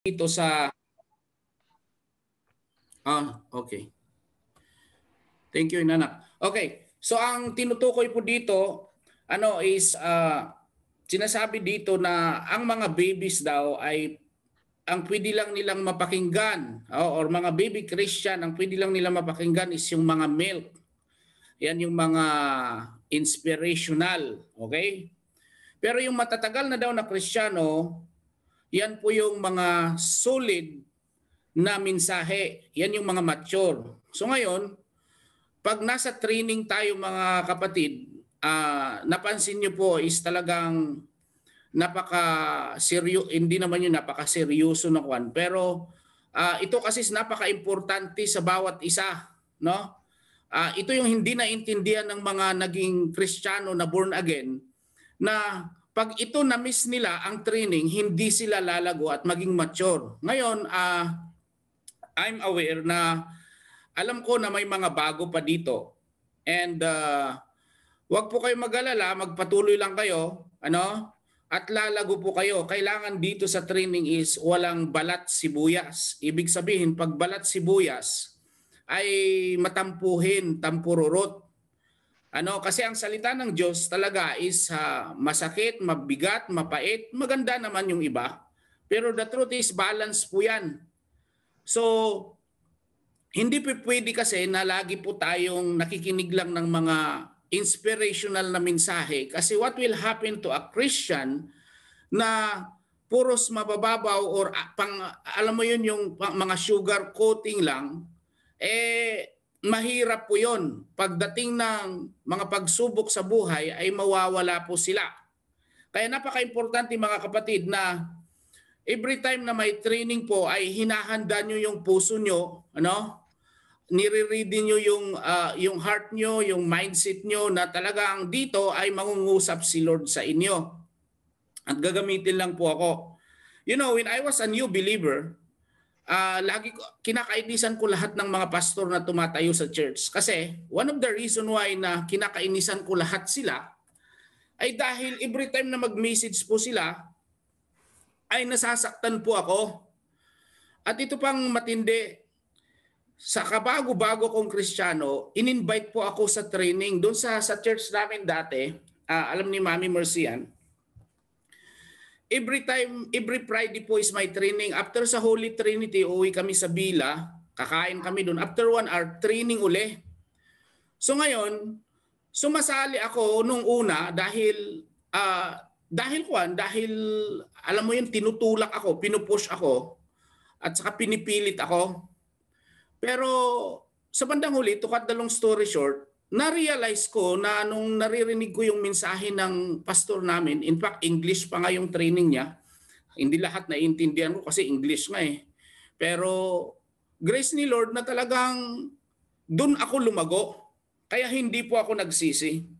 dito sa okay. Thank you, Inanak. Okay. So ang tinutukoy po dito is sinasabi dito na ang mga babies daw ay ang pwede lang nilang mapakinggan or mga baby Christian ang pwede lang nilang mapakinggan is yung mga milk. Yan yung mga inspirational, okay? Pero yung matatagal na daw na Kristiyano, yan po yung mga solid na mensahe. Yan yung mga mature. So ngayon, pag nasa training tayo mga kapatid, napansin niyo po is talagang hindi naman yung napaka-seryoso na kwan. Pero ito kasi napaka-importante sa bawat isa. No? Ito yung hindi naintindihan ng mga naging Kristiyano na born again na pag ito na-miss nila ang training, hindi sila lalago at maging mature. Ngayon, I'm aware na alam ko na may mga bago pa dito. And wag po kayo mag-alala, magpatuloy lang kayo, at lalago po kayo. Kailangan dito sa training is walang balat sibuyas. Ibig sabihin, pag balat sibuyas ay matampuhin, tampururot. Kasi ang salita ng Diyos talaga is masakit, mabigat, mapait, maganda naman yung iba. Pero the truth is balance po yan. So, hindi pwede kasi na lagi po tayong nakikinig lang ng mga inspirational na mensahe. Kasi what will happen to a Christian na puros mabababaw or alam mo yun yung mga sugar coating lang, mahirap po yun. Pagdating ng mga pagsubok sa buhay ay mawawala po sila. Kaya napaka-importante mga kapatid na every time na may training po ay hinahanda nyo yung puso nyo, nire-ready nyo yung heart nyo, yung mindset nyo na talagang dito ay mangungusap si Lord sa inyo. At gagamitin lang po ako. When I was a new believer, lagi kinakainisan ko lahat ng mga pastor na tumatayo sa church. Kasi one of the reason why na kinakainisan ko lahat sila ay dahil every time na mag-message po sila, ay nasasaktan po ako. At ito pang matindi, sa kabago-bago kong Kristiyano, in-invite po ako sa training. Doon sa church namin dati, alam ni Mami Mercy yan, every Friday po is my training. After sa Holy Trinity, uwi kami sa Bila, kakain kami doon. After 1 hour, training uli. So ngayon, sumasali ako nung una dahil alam mo yun, tinutulak ako, pinupush ako, at saka pinipilit ako. Pero sa bandang huli, to cut the long story short, na-realize ko na nung naririnig ko yung mensahe ng pastor namin, in fact, English pa nga yung training niya. Hindi lahat naiintindihan ko kasi English nga eh. Pero grace ni Lord na talagang dun ako lumago. Kaya hindi po ako nagsisi.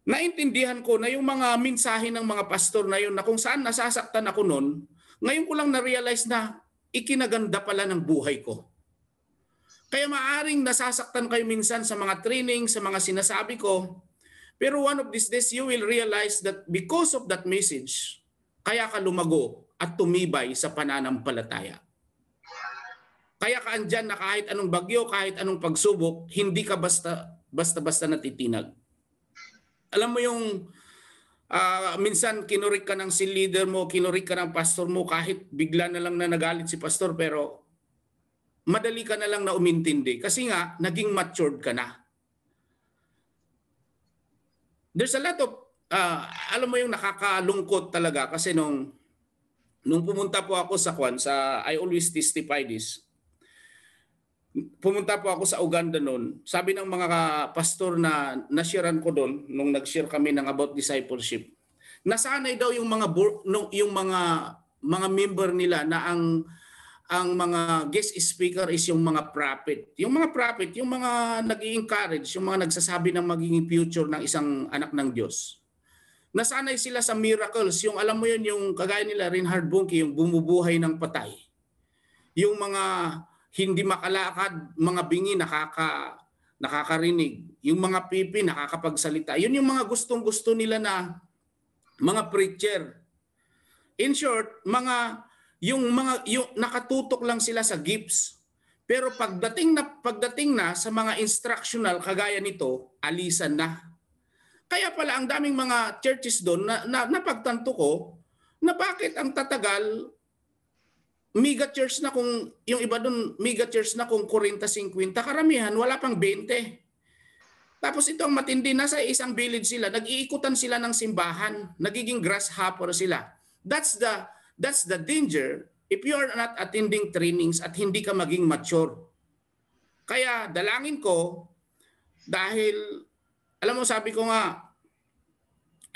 Naintindihan ko na yung mga mensahe ng mga pastor na yun na kung saan nasasaktan ako noon, ngayon ko lang na-realize na ikinaganda pala ng buhay ko. Kaya maaring nasasaktan kayo minsan sa mga training, sa mga sinasabi ko, pero one of these days you will realize that because of that message, kaya ka lumago at tumibay sa pananampalataya. Kaya ka andyan na kahit anong bagyo, kahit anong pagsubok, hindi ka basta-basta natitinag. Alam mo yung minsan kinurik ka ng sin leader mo, kinurik ka ng pastor mo, kahit bigla na lang na nagalit si pastor, pero madali ka na lang na umintindi kasi nga naging matured ka na. There's a lot of alam mo yung nakakalungkot talaga kasi nung pumunta po ako sa I always testify this. Pumunta po ako sa Uganda noon. Sabi ng mga pastor na nasharean ko doon nung nag-share kami ng about discipleship. Nasanay daw yung mga member nila na ang mga guest speaker is yung mga prophet. Yung mga prophet, yung mga nag-i-encourage, yung mga nagsasabi ng magiging future ng isang anak ng Diyos. Nasanay sila sa miracles. Yung alam mo yun, yung kagaya nila Reinhard Bonnke, yung bumubuhay ng patay. Yung mga hindi makalakad, mga bingi nakakarinig. Yung mga pipi nakakapagsalita. Yun yung mga gustong-gusto nila na mga preacher. In short, mga yung nakatutok lang sila sa gifts. Pero pagdating na sa mga instructional kagaya nito, alisan na. Kaya pala ang daming mga churches doon na napagtanto ko na bakit ang tatagal mega church na kung yung iba doon mega church na kung 40-50, karamihan wala pang 20. Tapos ito ang matindi, nasa isang village sila, nag-iikutan sila ng simbahan, nagiging grasshopper sila. That's the danger if you are not attending trainings at hindi ka maging mature. Kaya dalangin ko, dahil alam mo sabi ko nga,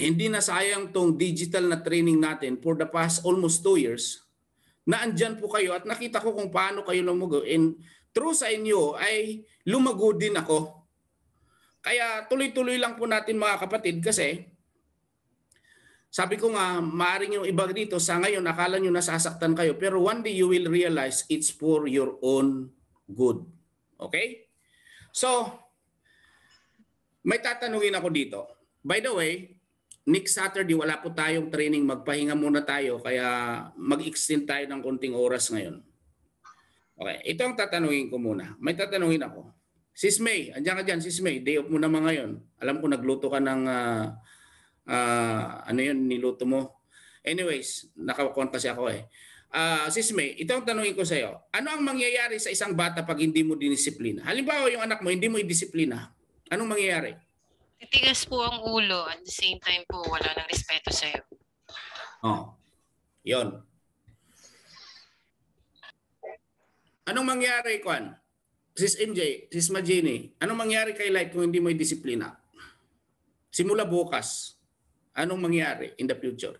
hindi na sayang tong digital na training natin for the past almost 2 years. Na andyan po kayo at nakita ko kung paano kayo lumago. And through sa inyo ay lumago din ako. Kaya tuloy-tuloy lang po natin mga kapatid kasi sabi ko nga, maaaring yung iba dito sa ngayon akala nyo nasasaktan kayo pero one day you will realize it's for your own good. Okay? So, may tatanungin ako dito. By the way, next Saturday wala po tayong training, magpahinga muna tayo kaya mag-extend tayo ng konting oras ngayon. Okay, ito ang tatanungin ko muna. May tatanungin ako. Sis May, andiyan ka dyan, Sis May, day off mo naman ngayon. Alam ko nagluto ka ng ano yun, niluto mo. Anyways, nakakuha kasi ako eh. Sis May, ito ang tanungin ko sa iyo. Ano ang mangyayari sa isang bata pag hindi mo dinisiplina? Halimbawa yung anak mo, hindi mo i-disiplina. Anong mangyayari? Titigas po ang ulo at the same time po wala nang respeto sa'yo. Oh, yon. Anong mangyayari, Kwan? Sis MJ, Sis Majini, anong mangyayari kay Light kung hindi mo i-disiplina? Simula bukas, anong mangyayari in the future?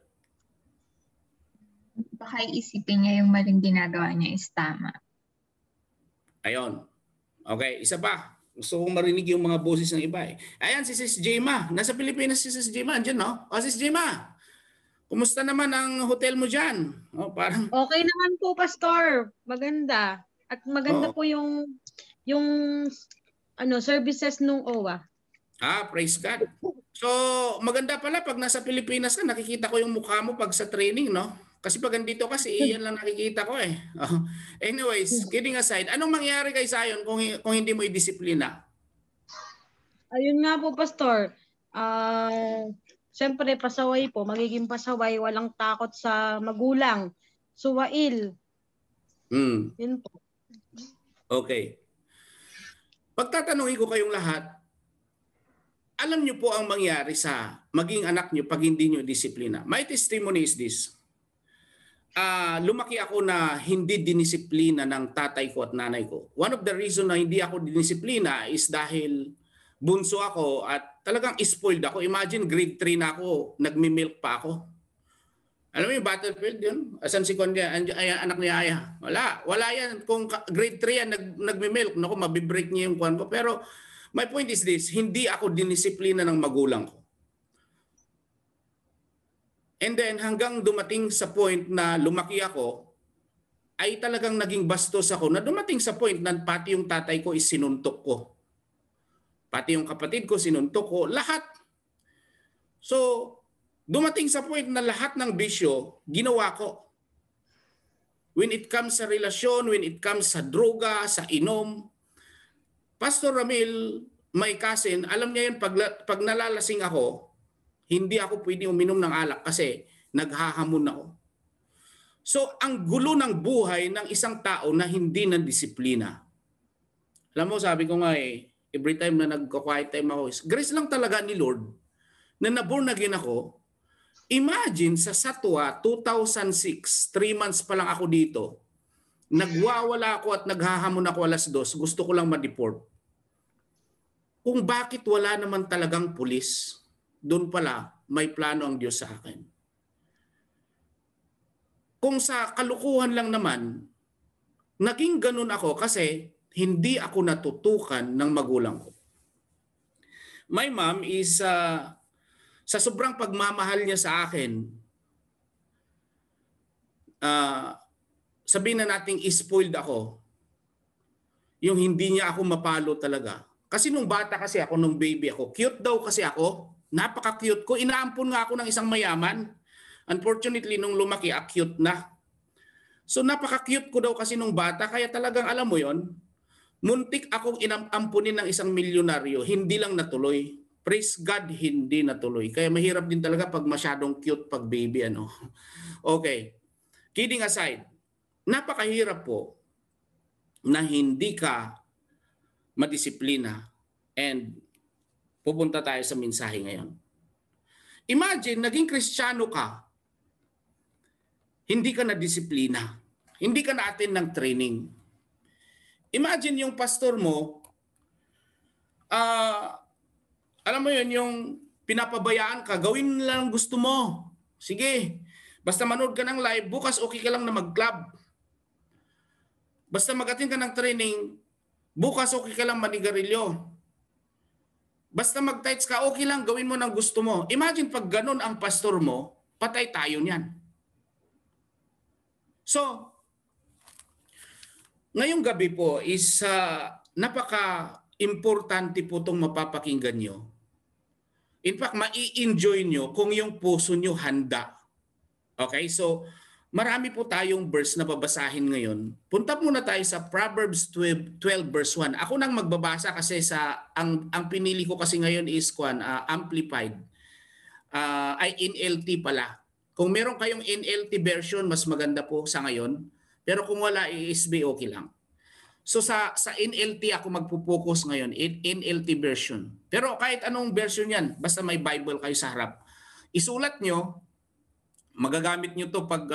Baka iisipin niya yung maling ginagawa niya is tama. Ayon. Okay, isa pa. Gusto kong marinig yung mga boses ng iba eh. Ayan, si Sis Jema. Nasa Pilipinas si Sis Jema. Andiyan, no? O, Sis Jema. Kumusta naman ang hotel mo dyan? O, parang... Okay naman po, Pastor. Maganda. At maganda po yung services nung OWA. Praise God. So, maganda pala pag nasa Pilipinas ka, nakikita ko yung mukha mo pag sa training, no? Kasi pag andito kasi, iyan lang nakikita ko eh. Anyways, kidding aside, anong mangyayari kay Zion kung hindi mo i-disiplina? Ayun nga po, Pastor. Siyempre, pasaway po. Magiging pasaway, walang takot sa magulang. Suwail. Yun po. Okay. Pagtatanungin ko kayong lahat, alam niyo po ang mangyari sa maging anak niyo pag hindi niyo disiplina. My testimony is this. Lumaki ako na hindi dinisiplina ng tatay ko at nanay ko. One of the reason na hindi ako dinisiplina is dahil bunso ako at talagang spoiled ako. Imagine grade 3 na ako, nagmi-milk pa ako. Alam mo yung battlefield yun? Asan si Kondia? Anak ni Aya? Wala yan. Kung grade 3 yan, nagmi-milk, naku, mabibreak niya yung kwan ko. Pero my point is this, hindi ako dinisiplina ng magulang ko. And then hanggang dumating sa point na lumaki ako, ay talagang naging bastos ako na dumating sa point na pati yung tatay ko is sinuntok ko. Pati yung kapatid ko sinuntok ko. Lahat. So, dumating sa point na lahat ng bisyo, ginawa ko. When it comes sa relasyon, when it comes sa droga, sa inom. Pastor Ramil, my cousin, alam niya yun, pag nalalasing ako, hindi ako pwede uminom ng alak kasi naghahamon ako. So, ang gulo ng buhay ng isang tao na hindi ng disiplina. Alam mo, sabi ko nga every time na nagko-quiet time ako, grace lang talaga ni Lord na naborn again ako. Imagine sa Satwa 2006, 3 months pa lang ako dito, nagwawala ako at naghahamon ako 2:00, gusto ko lang ma-deport. Kung bakit wala naman talagang pulis, doon pala may plano ang Diyos sa akin. Kung sa kalukuhan lang naman, naging ganun ako kasi hindi ako natutukan ng magulang ko. My mom is sa sobrang pagmamahal niya sa akin, sabihin na nating spoiled ako. Yung hindi niya ako mapalo talaga. Kasi nung bata kasi ako, nung baby ako, cute daw kasi ako. Napaka-cute ko. Inaampon nga ako ng isang mayaman. Unfortunately, nung lumaki, cute na. So napaka-cute ko daw kasi nung bata, kaya talagang alam mo yon, muntik akong inampunin ng isang milyonaryo, hindi lang natuloy. Praise God, hindi natuloy. Kaya mahirap din talaga pag masyadong cute pag baby, ano. Okay. Kidding aside, napakahirap po na hindi ka madisiplina, and pupunta tayo sa mensahe ngayon. Imagine, naging Kristiyano ka, hindi ka na disiplina, hindi ka na-attend ng training. Imagine yung pastor mo, alam mo yun, yung pinapabayaan ka, gawin lang gusto mo. Sige, basta manood ka ng live, bukas okay ka lang na mag-club. Basta mag-attend ka ng training, bukas okay ka lang manigarilyo. Basta mag-tights ka, okay lang, gawin mo ng gusto mo. Imagine pag ganun ang pastor mo, patay tayo niyan. So, ngayong gabi po is napaka-importante po itong mapapakinggan nyo. In fact, mai-enjoy nyo kung yung puso nyo handa. Okay, so marami po tayong verse na babasahin ngayon. Punta muna tayo sa Proverbs 12 verse 1. Ako nang magbabasa kasi ang pinili ko kasi ngayon is Amplified. Ay NLT pala. Kung meron kayong NLT version, mas maganda po sa ngayon. Pero kung wala, ESV okay lang. So sa NLT ako magpo-focus ngayon, NLT version. Pero kahit anong version yan, basta may Bible kayo sa harap. Isulat nyo, magagamit nyo to pag,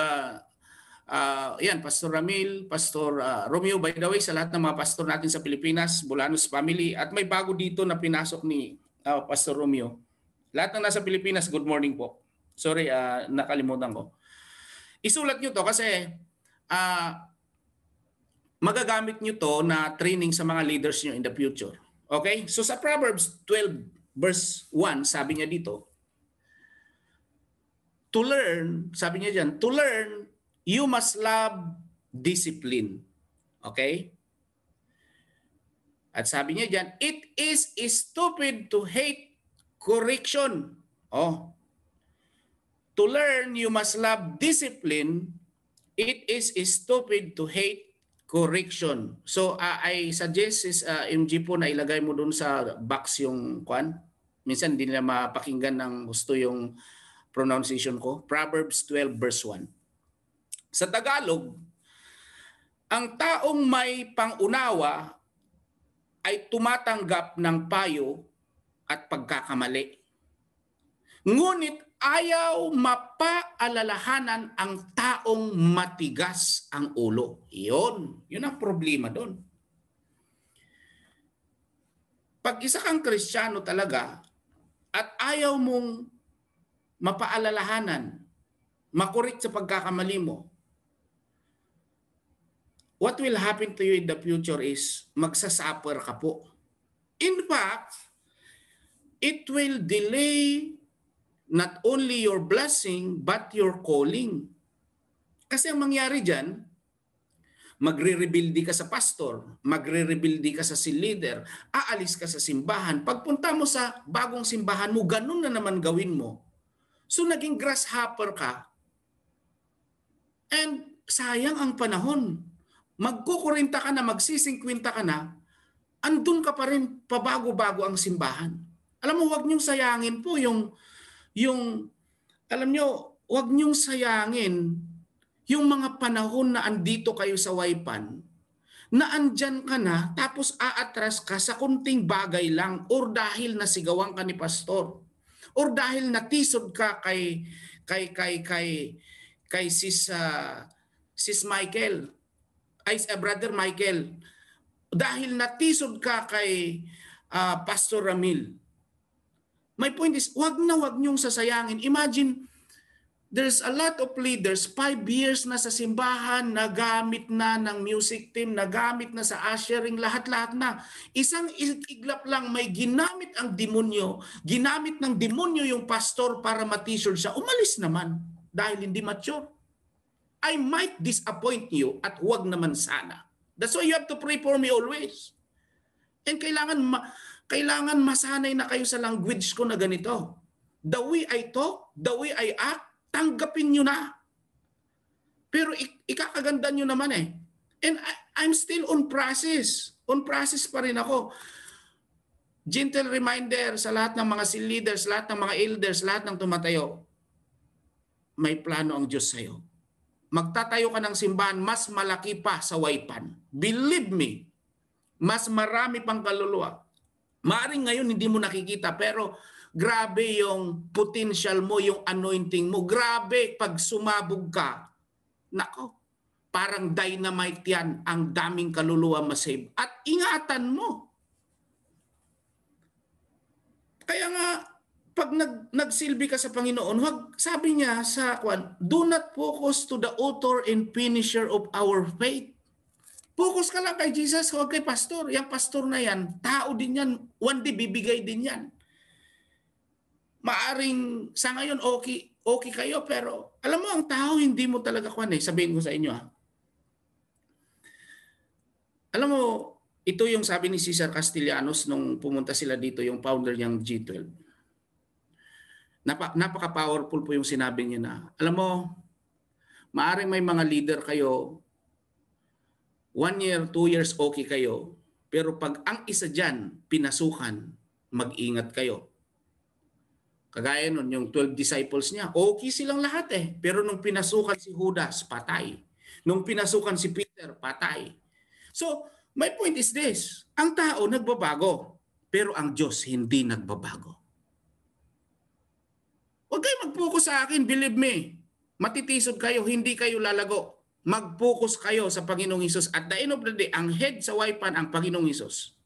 yan, Pastor Ramil, Pastor Romeo, by the way, sa lahat ng mga pastor natin sa Pilipinas, Bolanos family, at may bago dito na pinasok ni Pastor Romeo. Lahat ng nasa Pilipinas, good morning po. Sorry, nakalimutan ko. Isulat nyo to kasi magagamit nyo to na training sa mga leaders nyo in the future. Okay? So sa Proverbs 12 verse 1, sabi niya dito, to learn, sabi niya dyan, to learn, you must love discipline. Okay? At sabi niya dyan, it is stupid to hate correction. Oh. To learn, you must love discipline. It is stupid to hate correction. So I suggest is MG po na ilagay mo dun sa box yung kwan. Minsan hindi nila mapakinggan ng gusto yung pronunciation ko. Proverbs 12 verse 1. Sa Tagalog, ang taong may pangunawa ay tumatanggap ng payo at pagkakamali. Ngunit ayaw mapaalalahanan ang taong matigas ang ulo. Yun ang problema doon. Pag isa kang Kristiyano talaga at ayaw mong mapaalalahanan, makurik sa pagkakamali mo, what will happen to you in the future is magsasuffer ka po. In fact, it will delay not only your blessing, but your calling. Kasi ang mangyari dyan, magre-rebuildi ka sa pastor, magre-rebuildi ka sa leader, aalis ka sa simbahan. Pagpunta mo sa bagong simbahan mo, ganun na naman gawin mo. So naging grasshopper ka. And sayang ang panahon. Magkukurinta ka na, magsisingkwinta ka na, andun ka pa rin, pabago-bago ang simbahan. Alam mo, huwag niyong sayangin po yung alam nyo, huwag niyong sayangin yung mga panahon na andito kayo sa Waipan, na andyan ka na, tapos aatras ka sa kunting bagay lang, or dahil nasigawan ka ni pastor, or dahil natisod ka kay sis Michael, Brother Michael, dahil natisod ka kay Pastor Ramil. My point is, wag niyong sasayangin. Imagine, there's a lot of leaders, 5 years na sa simbahan, nagamit na ng music team, nagamit na sa ushering, lahat-lahat na. Isang iglap lang, may ginamit ang demonyo, ginamit ng demonyo yung pastor para ma-t-shirt siya. Umalis naman dahil hindi mature. I might disappoint you at wag naman sana. That's why you have to pray for me always. And kailangan masanay na kayo sa language ko na ganito. The way I talk, the way I act, tanggapin nyo na. Pero ikakaganda nyo naman eh. And I'm still on process. On process pa rin ako. Gentle reminder sa lahat ng mga leaders, lahat ng mga elders, lahat ng tumatayo. May plano ang Diyos sa'yo. Magtatayo ka ng simbahan mas malaki pa sa Waipan. Believe me, mas marami pang kaluluwa. Maaring ngayon hindi mo nakikita pero grabe yung potential mo, yung anointing mo. Grabe pag sumabog ka. Nako, parang dynamite yan. Ang daming kaluluwa masave. At ingatan mo. Kaya nga, pag nagsilbi ka sa Panginoon, sabi niya sa kwan, do not focus to the author and finisher of our faith. Focus ka lang kay Jesus, huwag kay pastor. Yung pastor na yan, tao din yan. One day, bibigay din yan. Maaring sa ngayon, okay kayo, pero alam mo, ang tao hindi mo talaga kwan eh. Sabihin ko sa inyo ha. Alam mo, ito yung sabi ni Cesar Castellanos nung pumunta sila dito, yung founder niyang G12. Napaka-powerful po yung sinabi niya na, alam mo, maaring may mga leader kayo, 1 year, 2 years okay kayo, pero pag ang isa dyan, pinasukan, mag-ingat kayo. Kagaya nun, yung 12 disciples niya, okay silang lahat eh. Pero nung pinasukan si Judas, patay. Nung pinasukan si Peter, patay. So, my point is this, ang tao nagbabago, pero ang Diyos hindi nagbabago. Huwag kayo mag-focus sa akin, believe me. Matitisod kayo, hindi kayo lalago. Mag-focus kayo sa Panginoong Hesus. At the end of the day, ang head sa Waipan, ang Panginoong Hesus.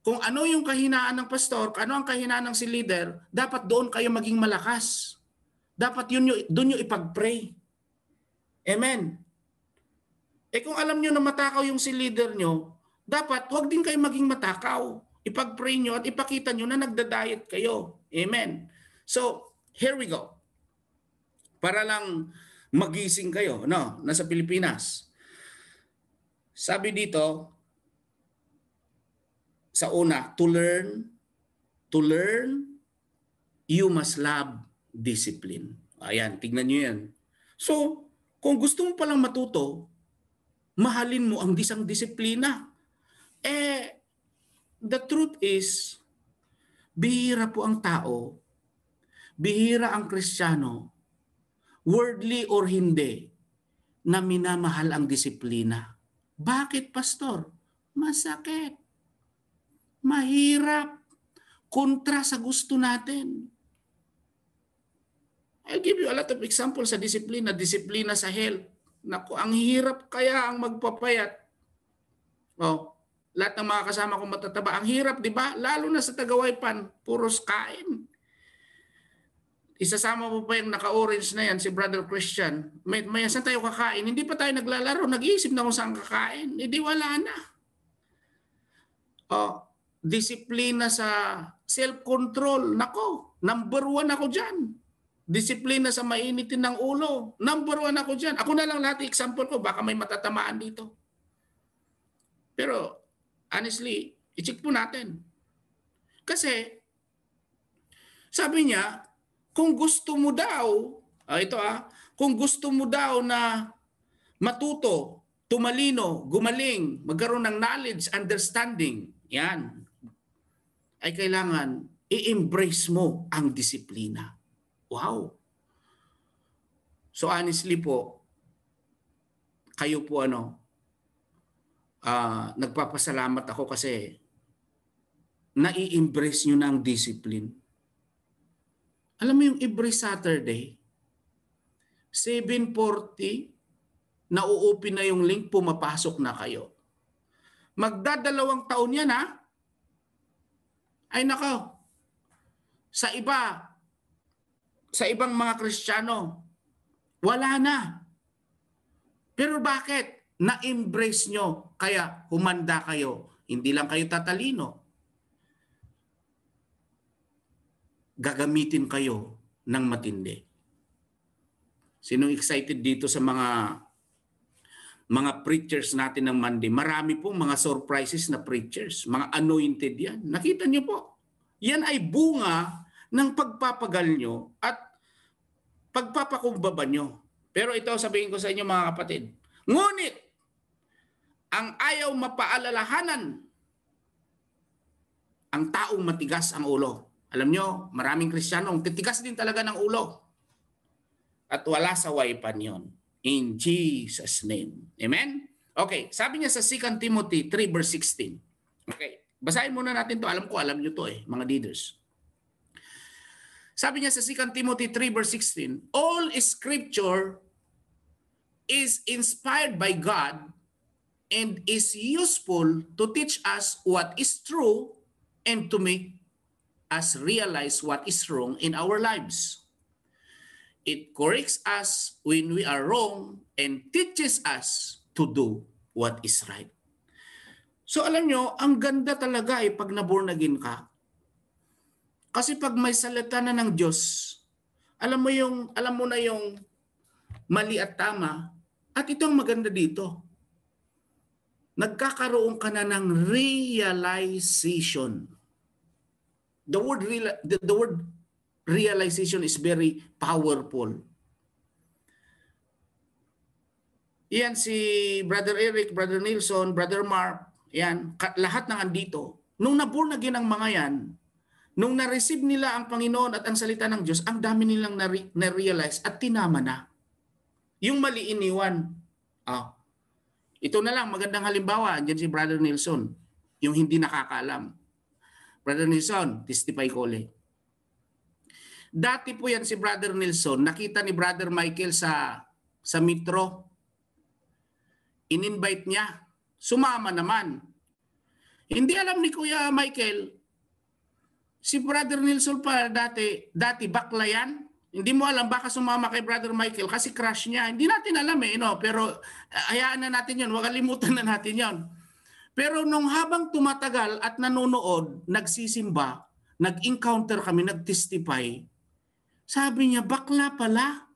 Kung ano yung kahinaan ng pastor, ano ang kahinaan ng si leader, dapat doon kayo maging malakas. Dapat doon nyo ipag-pray. Amen. Kung alam nyo na matakaw yung si leader nyo, dapat huwag din kayo maging matakaw. Ipag-pray nyo at ipakita nyo na nagda-diet kayo. Amen. So, here we go. Para lang magising kayo, no? Nasa Pilipinas. Sabi dito, sa una, to learn, you must love discipline. Ayan, tignan nyo yan. So, kung gusto mo palang matuto, mahalin mo ang isang disiplina. The truth is, bihira po ang tao, bihira ang Kristiyano, worldly or hindi, na minamahal ang disiplina. Bakit, pastor? Masakit. Mahirap. Kontra sa gusto natin. I'll give you a lot of examples sa disiplina. Disiplina sa health. Naku, ang hirap kaya ang magpapayat. Lahat ng mga kasama kong matataba. Ang hirap, di ba? Lalo na sa Tagawaypan, puros kain. Isasama mo pa yung naka-orange na yan, si Brother Christian. May saan tayo kakain? Hindi pa tayo naglalaro. Nag-iisip na kung saan kakain. Hindi, wala na. Disiplina sa self-control. Nako, number 1 ako dyan. Disiplina sa mainitin ng ulo. Number 1 ako dyan. Ako na lang lahat example ko. Baka may matatamaan dito. Pero, honestly, i-check po natin. Kasi, sabi niya, kung gusto mo daw, kung gusto mo daw na matuto, tumalino, gumaling, magkaroon ng knowledge, understanding, yan, ay kailangan i-embrace mo ang disiplina. Wow! So honestly po, kayo po nagpapasalamat ako kasi nai-embrace nyo na ang discipline. Alam mo yung every Saturday, 7:40, na-open na yung link, pumapasok na kayo. Magdadalawang taon yan ha. Ay nako, sa ibang mga Kristiyano, wala na. Pero bakit? Na-embrace nyo, kaya humanda kayo. Hindi lang kayo tatalino. Gagamitin kayo ng matindi. Sinong excited dito sa mga preachers natin ng Monday? Marami pong mga surprises na preachers, mga anointed yan. Nakita niyo po, yan ay bunga ng pagpapagal nyo at pagpapakumbaba nyo. Pero ito sabihin ko sa inyo mga kapatid. Ngunit, ang ayaw mapaalalahanan ang taong matigas ang ulo. Alam nyo, maraming Kristiyanong titigas din talaga ng ulo. At wala sa waipan yon. In Jesus' name. Amen? Okay, sabi niya sa 2 Timothy 3 verse 16. Okay, basahin muna natin to. Alam ko, alam nyo to mga leaders. Sabi niya sa 2 Timothy 3 verse 16, all scripture is inspired by God and is useful to teach us what is true and to make us realize what is wrong in our lives. It corrects us when we are wrong and teaches us to do what is right. So alam nyo, ang ganda talaga pag na-born again ka. Kasi pag may salita na ng Diyos, alam mo na yung mali at tama. At ito ang maganda dito. Nagkakaroon ka na ng realization. The word realization is very powerful. Yan si Brother Eric, Brother Nilson, Brother Mark, yan, lahat ng andito. Nung na-born again ang mga yan, nung na-receive nila ang Panginoon at ang salita ng Diyos, ang dami nilang na-realize at tinama na. Yung mali iniwan. Ito na lang, magandang halimbawa, andyan si Brother Nilson, yung hindi nakakaalam. Brother Nilson, testify ko ulit. Dati po yan si Brother Nilson, nakita ni Brother Michael sa Metro. In-invite niya. Sumama naman. Hindi alam ni Kuya Michael, si Brother Nilson pa dati bakla yan. Hindi mo alam, baka sumama kay Brother Michael kasi crush niya. Hindi natin alam pero hayaan na natin yun. Huwag kalimutan na natin yun. Pero nung habang tumatagal at nanonood, nagsisimba, nag-encounter kami, nag-testify, sabi niya, bakla pala.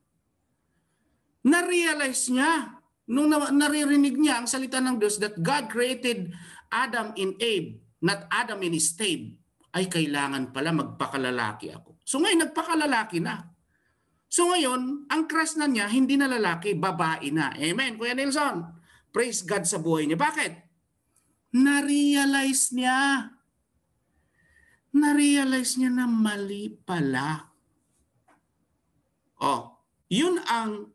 Na-realize niya, nung naririnig niya ang salita ng Diyos that God created Adam in Eve, not Adam in Steve, ay kailangan pala magpakalalaki ako. So ngayon, nagpakalalaki na. So ngayon, ang crush na niya, hindi na lalaki, babae na. Amen, Kuya Nelson. Praise God sa buhay niya. Bakit? Na-realize niya. Na-realize niya na mali pala. Yun ang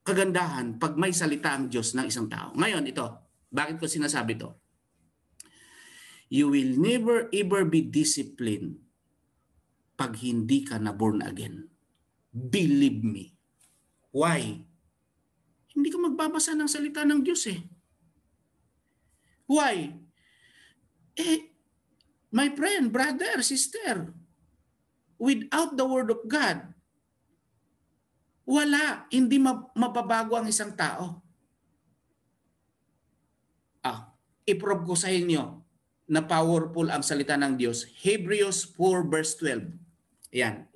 kagandahan pag may salita ang Diyos ng isang tao. Ngayon, ito. Bakit ko sinasabi ito? You will never ever be disciplined pag hindi ka na born again. Believe me. Why? Hindi ka magbabasa ng salita ng Diyos Why? My friend, brother, sister, without the Word of God, wala, hindi mababago ang isang tao. I-prove ko sa inyo na powerful ang salita ng Diyos. Hebrews 4 verse 12. Yan,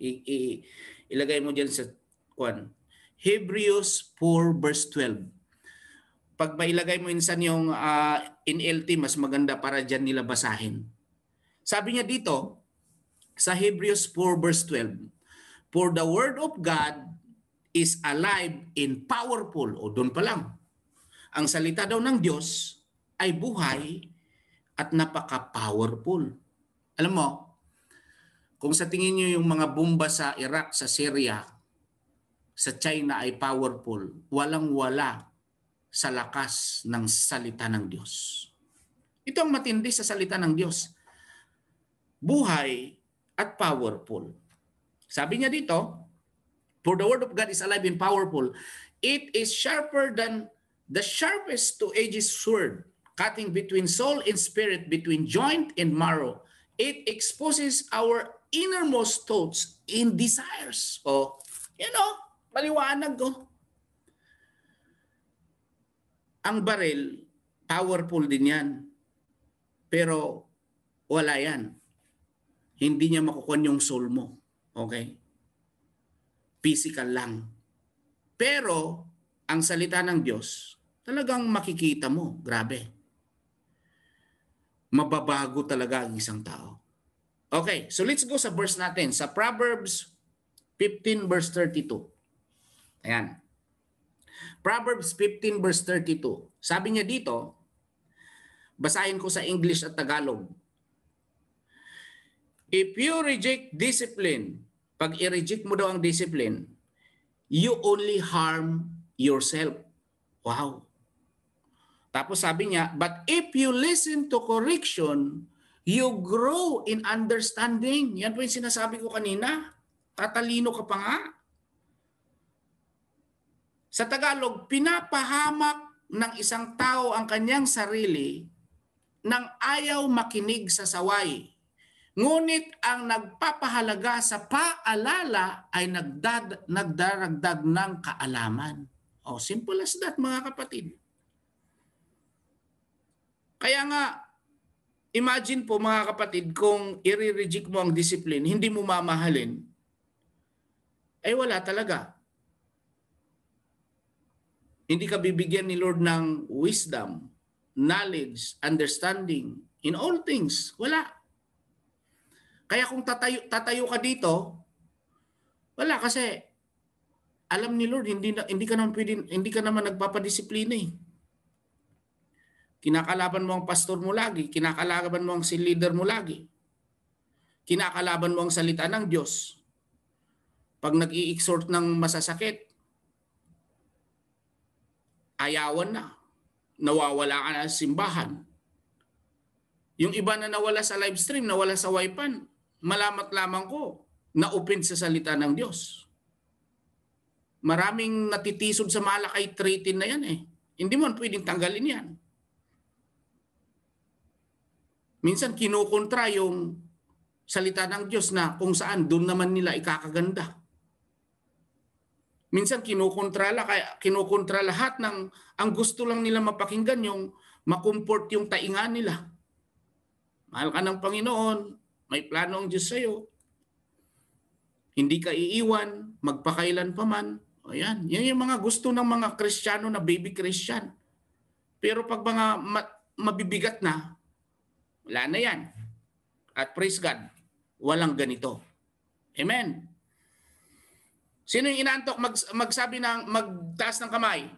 ilagay mo dyan sa Hebrews 4 verse 12. Pag mailagay mo insan yung NLT, mas maganda para dyan nila basahin. Sabi niya dito, sa Hebrews 4 verse 12, for the word of God is alive and powerful. Doon pa lang. Ang salita daw ng Diyos ay buhay at napaka-powerful. Alam mo, kung sa tingin niyo yung mga bomba sa Iraq, sa Syria, sa China ay powerful, walang-wala sa lakas ng salita ng Diyos. Ito ang matindi sa salita ng Diyos. Buhay at powerful. Sabi niya dito, for the word of God is alive and powerful. It is sharper than the sharpest two-edged sword, cutting between soul and spirit, between joint and marrow. It exposes our innermost thoughts and desires. Maliwanag Ang baril, powerful din yan. Pero wala yan. Hindi niya makukuha yung soul mo. Okay? Physical lang. Pero ang salita ng Diyos, talagang makikita mo. Grabe. Mababago talaga ang isang tao. Okay, so let's go sa verse natin. Sa Proverbs 15 verse 32. Ayan. Proverbs 15 verse 32. Sabi niya dito, basahin ko sa English at Tagalog. If you reject discipline, pag i-reject mo daw ang discipline, you only harm yourself. Wow. Tapos sabi niya, but if you listen to correction, you grow in understanding. Yan po yung sinasabi ko kanina. Tatalino ka pa nga. Sa Tagalog, pinapahamak ng isang tao ang kanyang sarili nang ayaw makinig sa saway. Ngunit ang nagpapahalaga sa paalala ay nagdaragdag ng kaalaman. Oh, simple as that, mga kapatid. Kaya nga, imagine po mga kapatid, kung i-reject mo ang discipline, hindi mo mamahalin, ay wala talaga. Hindi ka bibigyan ni Lord ng wisdom, knowledge, understanding in all things. Wala. Kaya kung tatayo ka dito, wala kasi alam ni Lord hindi ka naman nagpapadisiplina eh. Kinakalaban mo ang pastor mo lagi, kinakalaban mo ang si leader mo lagi. Kinakalaban mo ang salita ng Diyos. Pag nag-i-exhort ng masasakit, ayawan na. Nawawala ka na sa simbahan. Yung iba na nawala sa live stream, nawala sa wipan, malamat lamang ko, na-open sa salita ng Diyos. Maraming natitisod sa Malakay 3:10 na yan eh. Hindi mo pwedeng tanggalin yan. Minsan kinukontra yung salita ng Diyos na kung saan doon naman nila ikakaganda. Minsan kinukontra lahat ng ang gusto lang nila mapakinggan yung makumport yung tainga nila. Mahal ka ng Panginoon, may plano ang Diyos sa'yo. Hindi ka iiwan, magpakailan pa man. O yan yung mga gusto ng mga Kristiyano na baby Christian. Pero pag mga mabibigat na, wala na yan. At praise God, walang ganito. Amen. Sino yung inaantok magsabi ng magtaas ng kamay?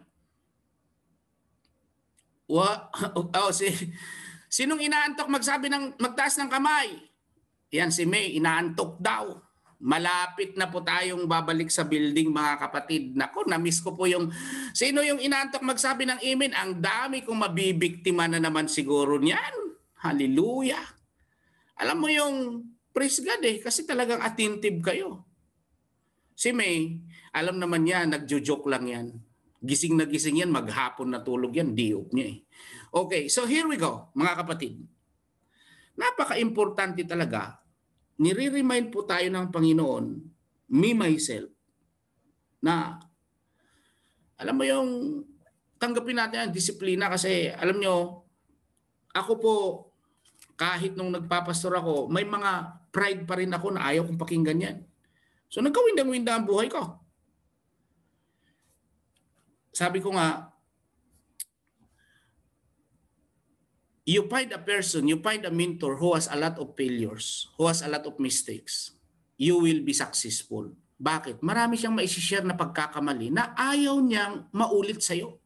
Sinong inaantok magsabi ng magtaas ng kamay? Yan si May, inaantok daw. Malapit na po tayong babalik sa building mga kapatid. Nako, na-miss ko po yung... Sino yung inaantok magsabi ng amen? Ang dami kong mabibiktima na naman siguro niyan. Hallelujah. Alam mo yung praise God eh, kasi talagang attentive kayo. Si May, alam naman niya, nagjo-joke lang yan. Gising na gising yan, maghapon na tulog yan, diop niya eh. Okay, so here we go, mga kapatid. Napaka-importante talaga, nire-remind po tayo ng Panginoon, me, myself, na alam mo yung tanggapin natin ang disiplina kasi alam nyo, ako po, kahit nung nagpapastor ako, may mga pride pa rin ako na ayaw kong pakinggan yan. So nagkawindang-winda ang buhay ko. Sabi ko nga, you find a person, you find a mentor who has a lot of failures, who has a lot of mistakes, you will be successful. Bakit? Marami siyang maisishare na pagkakamali na ayaw niyang maulit sa'yo.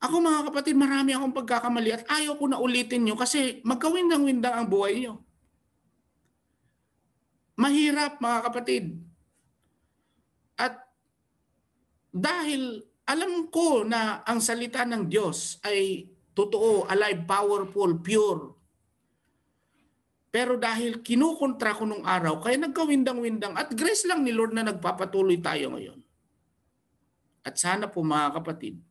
Ako mga kapatid, marami akong pagkakamali at ayaw ko na ulitin nyo kasi magkawindang-windang ang buhay nyo. Mahirap mga kapatid. At dahil alam ko na ang salita ng Diyos ay totoo, alive, powerful, pure. Pero dahil kinukontra ko nung araw, kaya nagkawindang-windang at grace lang ni Lord na nagpapatuloy tayo ngayon. At sana po mga kapatid,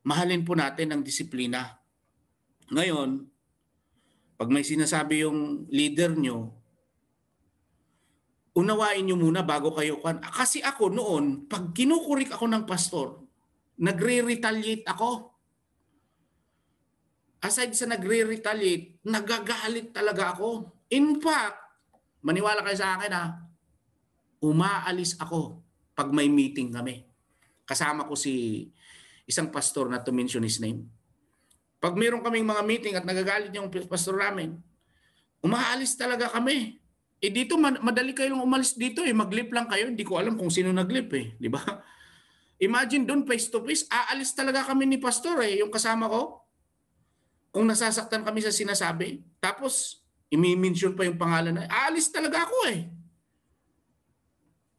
mahalin po natin ang disiplina. Ngayon, pag may sinasabi yung leader nyo, unawain nyo muna bago kayo. Kasi ako noon, pag kinukurik ako ng pastor, nagre-retaliate ako. Aside sa nagre-retaliate, nagagalit talaga ako. In fact, maniwala kayo sa akin umaalis ako pag may meeting kami. Kasama ko si isang pastor na to mention his name. Pag meron kaming mga meeting at nagagalit yung pastor namin, umaalis talaga kami. dito madali kayong umalis dito eh. Maglip lang kayo. Hindi ko alam kung sino naglip eh. Di ba? Imagine doon face to face. Aalis talaga kami ni Pastor eh. Yung kasama ko. Kung nasasaktan kami sa sinasabi. Tapos, imi-mention pa yung pangalan na. Aalis talaga ako eh.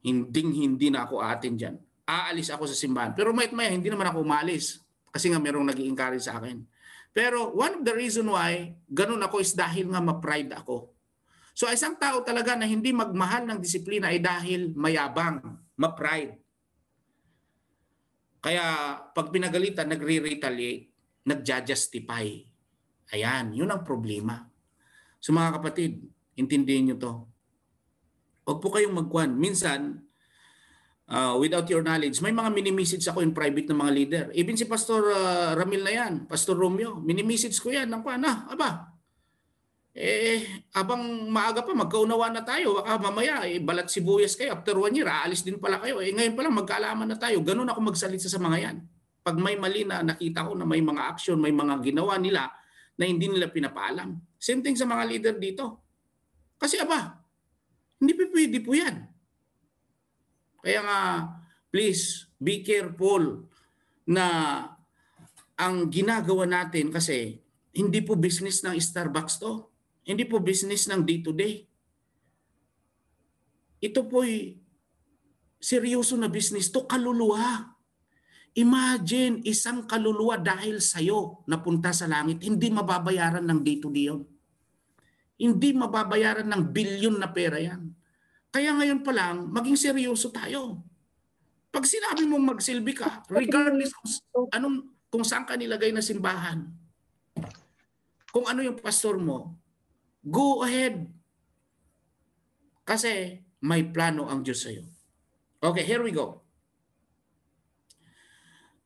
Hindi na ako aatin dyan. Aalis ako sa simbahan. Pero maya hindi naman ako umalis. Kasi nga merong nag-i-encourage sa akin. Pero one of the reason why ganun ako is dahil nga ma-pride ako. So isang tao talaga na hindi magmahal ng disiplina ay dahil mayabang, ma-pride. Kaya pag pinagalitan, nagre-retaliate, nagja-justify. Ayan, yun ang problema. So mga kapatid, intindihin nyo to. Huwag po kayong magkuhan. Minsan, without your knowledge, may mga mini-message ako in private ng mga leader. Even si Pastor Ramil na yan, Pastor Romeo, mini-message ko yan. Abang maaga pa, magkaunawa na tayo. Baka mamaya, balat sibuyas kayo. After 1 year, aalis din pala kayo. Ngayon pala, magkaalaman na tayo. Ganun ako magsalita sa mga yan. Pag may mali na nakita ko na may mga action, may mga ginawa nila na hindi nila pinapaalam. Same thing sa mga leader dito. Kasi hindi pwede po yan. Kaya nga, please, be careful na ang ginagawa natin kasi hindi po business ng Starbucks to. Hindi po business ng day-to-day. Ito po'y seryoso na business to, kaluluwa. Imagine isang kaluluwa dahil sa'yo napunta sa langit, hindi mababayaran ng day-to-day yun. Hindi mababayaran ng bilyon na pera yan. Kaya ngayon pa lang, maging seryoso tayo. Pag sinabi mong magsilbi ka, regardless kung saan ka nilagay na simbahan, kung ano yung pastor mo, go ahead. Kasi may plano ang Diyos sa'yo. Okay, here we go.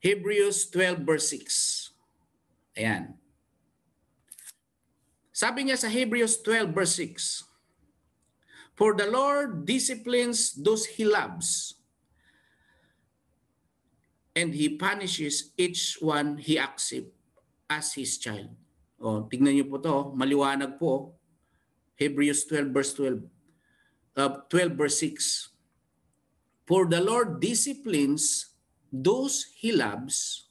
Hebrews 12 verse 6. Ayan. Sabi niya sa Hebrews 12 verse 6, for the Lord disciplines those He loves, and He punishes each one He accepts as His child. Tignan niyo po to, maliwanag po. Hebrews 12 verse 12. 12 verse 6. For the Lord disciplines those He loves,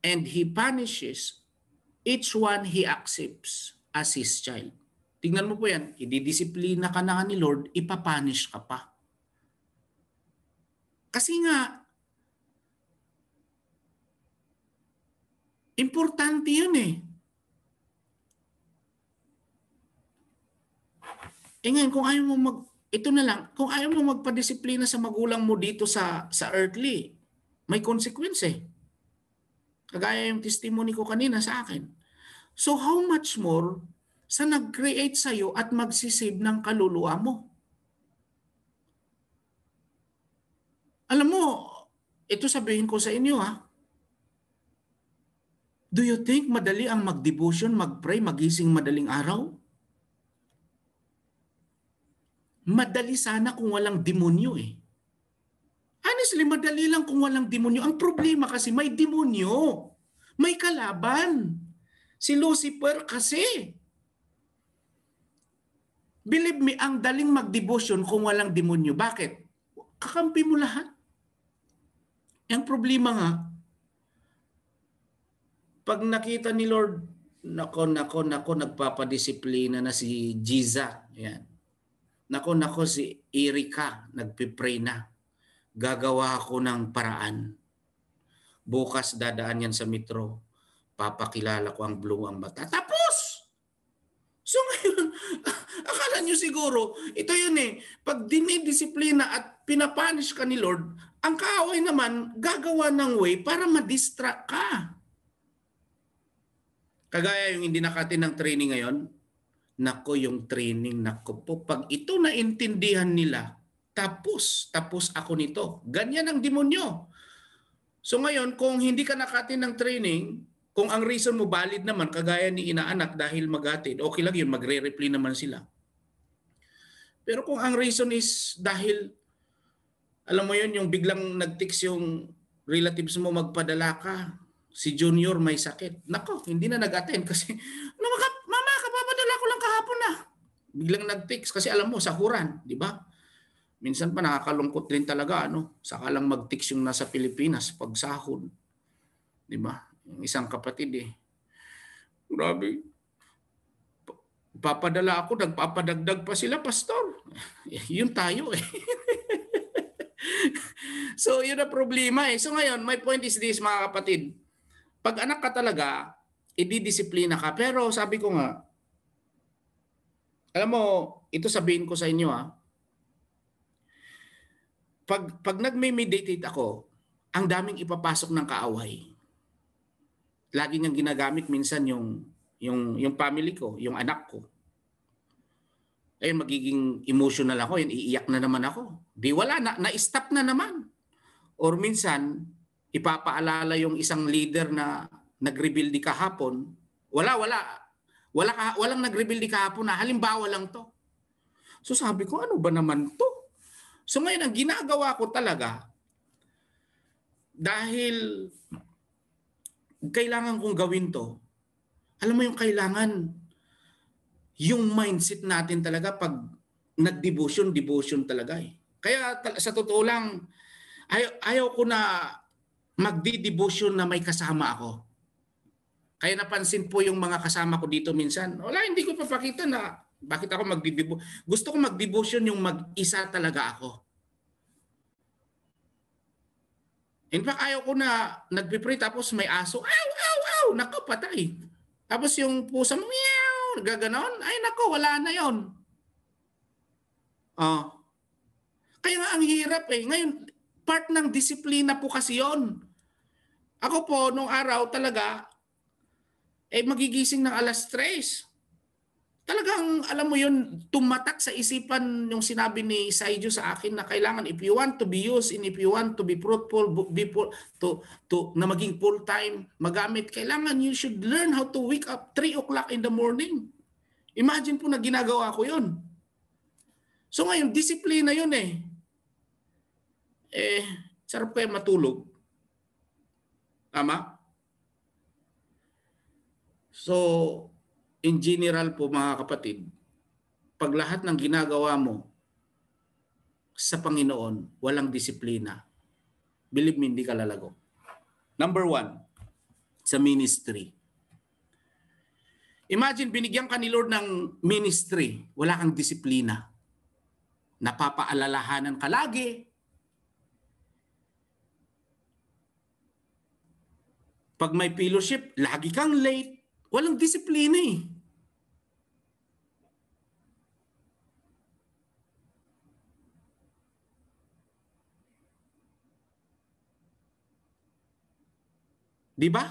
and He punishes each one He accepts as His child. Tingnan mo po yan, ididisiplina ka na ni Lord, ipapanish ka pa. Kasi nga, importante yun eh. Ngayon, kung ayaw mo kung ayaw mo magpadisiplina sa magulang mo dito sa earthly, may consequence eh. Kagaya yung testimony ko kanina sa akin. So how much more sa nag-create sa'yo at magsisave ng kaluluwa mo? Alam mo, ito sabihin ko sa inyo do you think madali ang mag-devotion, mag-pray, magising madaling araw? Madali sana kung walang demonyo eh. Honestly, madali lang kung walang demonyo. Ang problema kasi may demonyo. May kalaban. Si Lucifer kasi. Believe me, ang daling mag-devotion kung walang demonyo. Bakit? Kakampi mo lahat. Ang problema nga, pag nakita ni Lord, nako, nagpapadisiplina na si Giza. Yan. Nako, si Erika, nagpipray na. Gagawa ako ng paraan. Bukas dadaan yan sa metro. Papakilala ko ang blue ang mata. Tapos! So ngayon, akala nyo siguro, ito yun eh, pag dinidisiplina at pinapanish ka ni Lord, ang kaaway naman gagawa ng way para ma-distract ka. Kagaya yung hindi nakatin ng training ngayon, nako yung training, nako po, pag ito naintindihan nila, tapos ako nito. Ganyan ang demonyo. So ngayon, kung hindi ka nakatin ng training, kung ang reason mo valid naman, kagaya ni inaanak dahil maghatid, okay lang yun, magre-reply naman sila. Pero kung ang reason is dahil, alam mo yun, yung biglang nag-text yung relatives mo magpadala ka, si Junior may sakit. Nako, hindi na nag-attend kasi, mama, kapapadala ko lang kahapon na. Biglang nag-text kasi alam mo, sahuran, di ba? Minsan pa nakakalungkot rin talaga, ano? Saka lang mag-text yung nasa Pilipinas pag sahod. Di ba? Yung isang kapatid eh. Grabe. Papadala ako, nagpapadagdag pa sila, pastor. Yun tayo eh. So, yun ang problema eh. So ngayon, my point is this, mga kapatid. Pag anak ka talaga, ididisiplina ka. Pero sabi ko nga, alam mo, ito sabihin ko sa inyo pag nag-meditate ako, ang daming ipapasok ng kaaway. Lagi niyang ginagamit minsan yung family ko, yung anak ko. Ayun, magiging emotional ako, yun, iiyak na naman ako. Di wala, na-stop na naman. Or minsan, ipapaalala yung isang leader na nag-rebuild kahapon. Walang nag-rebuild kahapon na halimbawa lang to. So sabi ko, ano ba naman to? So ngayon, ang ginagawa ko talaga, dahil kailangan kong gawin to, alam mo yung kailangan, yung mindset natin talaga pag nag-devotion talaga eh. Kaya sa totoo lang, ayaw ko na magdi-devotion na may kasama ako. Kaya napansin po yung mga kasama ko dito minsan, wala, hindi ko papakita na bakit ako magdi-devotion. Gusto ko mag-devotion yung mag-isa talaga ako. In fact, ayaw ko na nagpipray tapos may aso, aw, nakapatay. Tapos yung pusa, meow, gaganon, ay nako, wala na yon. Kaya nga ang hirap eh. Ngayon, part ng disiplina po kasi yon. Ako po, nung araw talaga, magigising ng 3:00. Talagang, alam mo yun, tumatak sa isipan yung sinabi ni Saijo sa akin na kailangan, if you want to be used and if you want to be fruitful, na maging full-time, magamit, kailangan you should learn how to wake up 3 o'clock in the morning. Imagine po na ginagawa ko yun. So ngayon, disiplina yun eh. Sarap kayo matulog. Tama? So, in general po mga kapatid, pag lahat ng ginagawa mo sa Panginoon, walang disiplina, believe me, hindi ka lalago. Number 1, sa ministry. Imagine, binigyan ka ni Lord ng ministry, wala kang disiplina. Napapaalalahanan ka lagi. Pag may fellowship, lagi kang late. Walang disiplina eh. Di ba?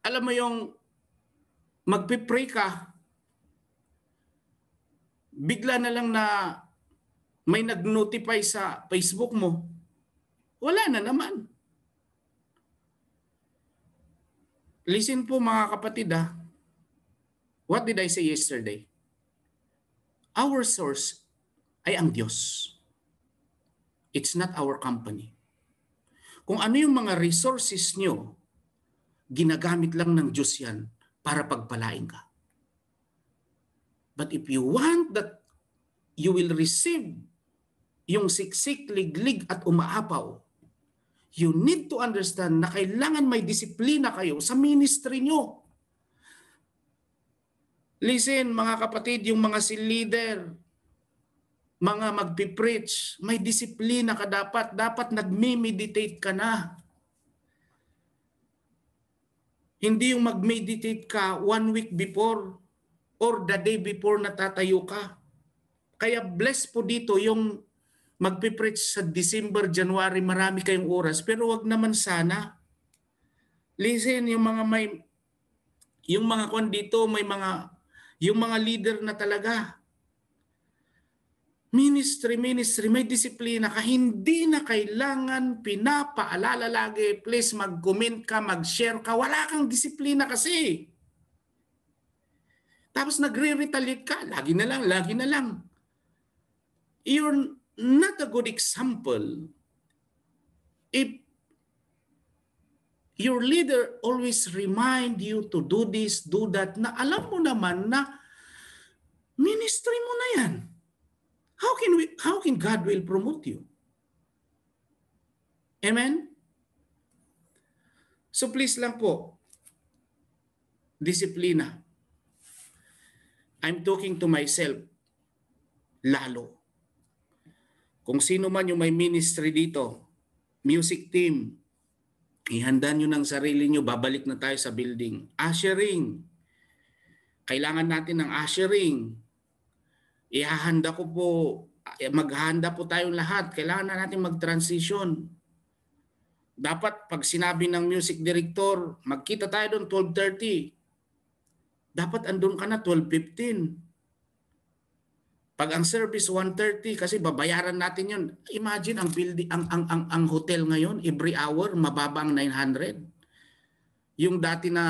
Alam mo yung magpipray ka, bigla na lang na may nag-notify sa Facebook mo, wala na naman. Listen po mga kapatid What did I say yesterday? Our source ay ang Diyos. It's not our company. Kung ano yung mga resources nyo, ginagamit lang ng Diyos yan para pagpalain ka. But if you want that you will receive yung siksik, liglig at umaapaw, you need to understand na kailangan may disiplina kayo sa ministry nyo. Listen, mga kapatid, yung mga leader, mga magpipreach, may disiplina ka dapat. Dapat nagme-meditate ka na. Hindi yung mag-meditate ka 1 week before or the day before natatayo ka. Kaya blessed po dito yung magpipreach sa December, January, marami kayong oras, pero wag naman sana. Listen, yung mga dito, yung mga leader na talaga. Ministry, may disiplina ka. Hindi na kailangan pinapaalala lagi. Please mag-comment ka, mag-share ka. Wala kang disiplina kasi. Tapos nagre-retaliate ka. Lagi na lang. You're not a good example your leader always remind you to do this, do that, na alam mo naman na ministry mo na yan. How can God will promote you? Amen? So please lang po, disiplina. I'm talking to myself lalo. Kung sino man yung may ministry dito, music team, ihanda nyo ng sarili nyo, babalik na tayo sa building. Ushering. Kailangan natin ng ushering. Ihahanda ko po, maghahanda po tayong lahat. Kailangan na natin mag-transition. Dapat pag sinabi ng music director, magkita tayo doon 12:30. Dapat andun ka na 12:15. Pag ang service 1:30 kasi babayaran natin 'yon. Imagine ang building ang hotel ngayon every hour mababa ang 900. Yung dati na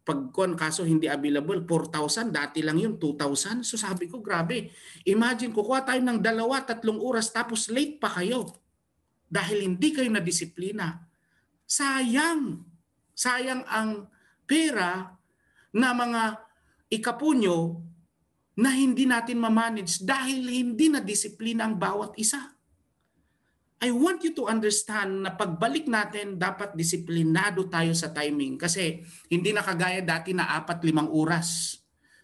pagkon kaso hindi available 4,000, dati lang yun 2,000. So sabi ko grabe. Imagine kukuha tayo ng 2-3 oras tapos late pa kayo. Dahil hindi kayo na disiplina. Sayang. Sayang ang pera na mga ikapunyo na hindi natin ma-manage dahil hindi na disiplina ang bawat isa. I want you to understand na pagbalik natin, dapat disiplinado tayo sa timing. Kasi hindi na kagaya dati na 4-5 oras.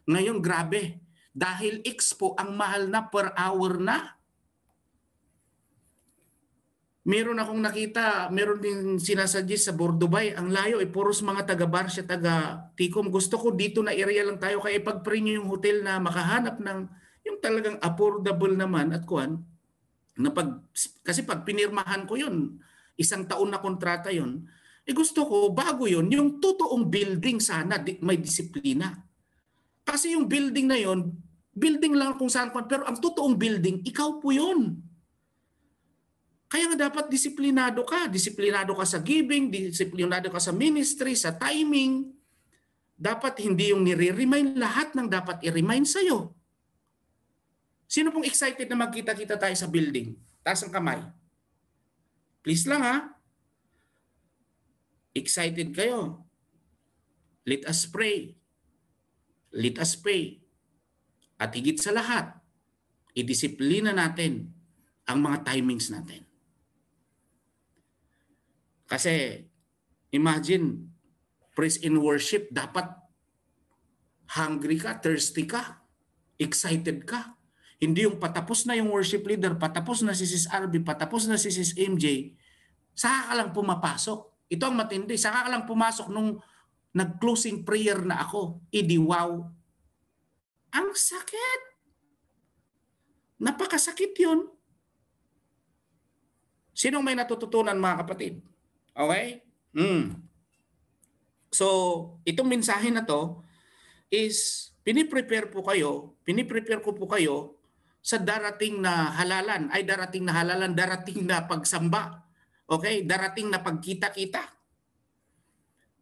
Ngayon grabe. Dahil expo, ang mahal na per hour na. Meron akong nakita, meron din sinasuggest sa Bordubay, ang layo, puros mga taga-Barcia, taga-Tikom. Gusto ko dito na area lang tayo, kaya ipag-pray nyo yung hotel na makahanap ng yung talagang affordable naman at kuwan. Kasi pag pinirmahan ko yun, 1 taon na kontrata yun, gusto ko, bago yun, yung totoong building sana may disiplina. Kasi yung building na yun, building lang kung saan, pero ang totoong building, ikaw po yun. Kaya nga dapat disiplinado ka. Disiplinado ka sa giving, disiplinado ka sa ministry, sa timing. Dapat hindi yung nire-remind, lahat ng dapat i-remind sa'yo. Sino pong excited na magkita-kita tayo sa building? Taas ang kamay. Please lang ha. Excited kayo. Let us pray. Let us pray. At higit sa lahat, idisiplina natin ang mga timings natin. Kasi imagine, praise and worship, dapat hungry ka, thirsty ka, excited ka. Hindi yung patapos na yung worship leader, patapos na si Sis RB, patapos na si Sis MJ, saka ka lang pumapasok. Ito ang matindi, saka ka lang pumasok nung nag-closing prayer na ako. Wow. Ang sakit. Napakasakit yun. Sinong may natututunan mga kapatid? Okay? So, itong mensahe na to is piniprepare ko po kayo sa darating na halalan, darating na pagsamba. Okay? Darating na pagkita-kita.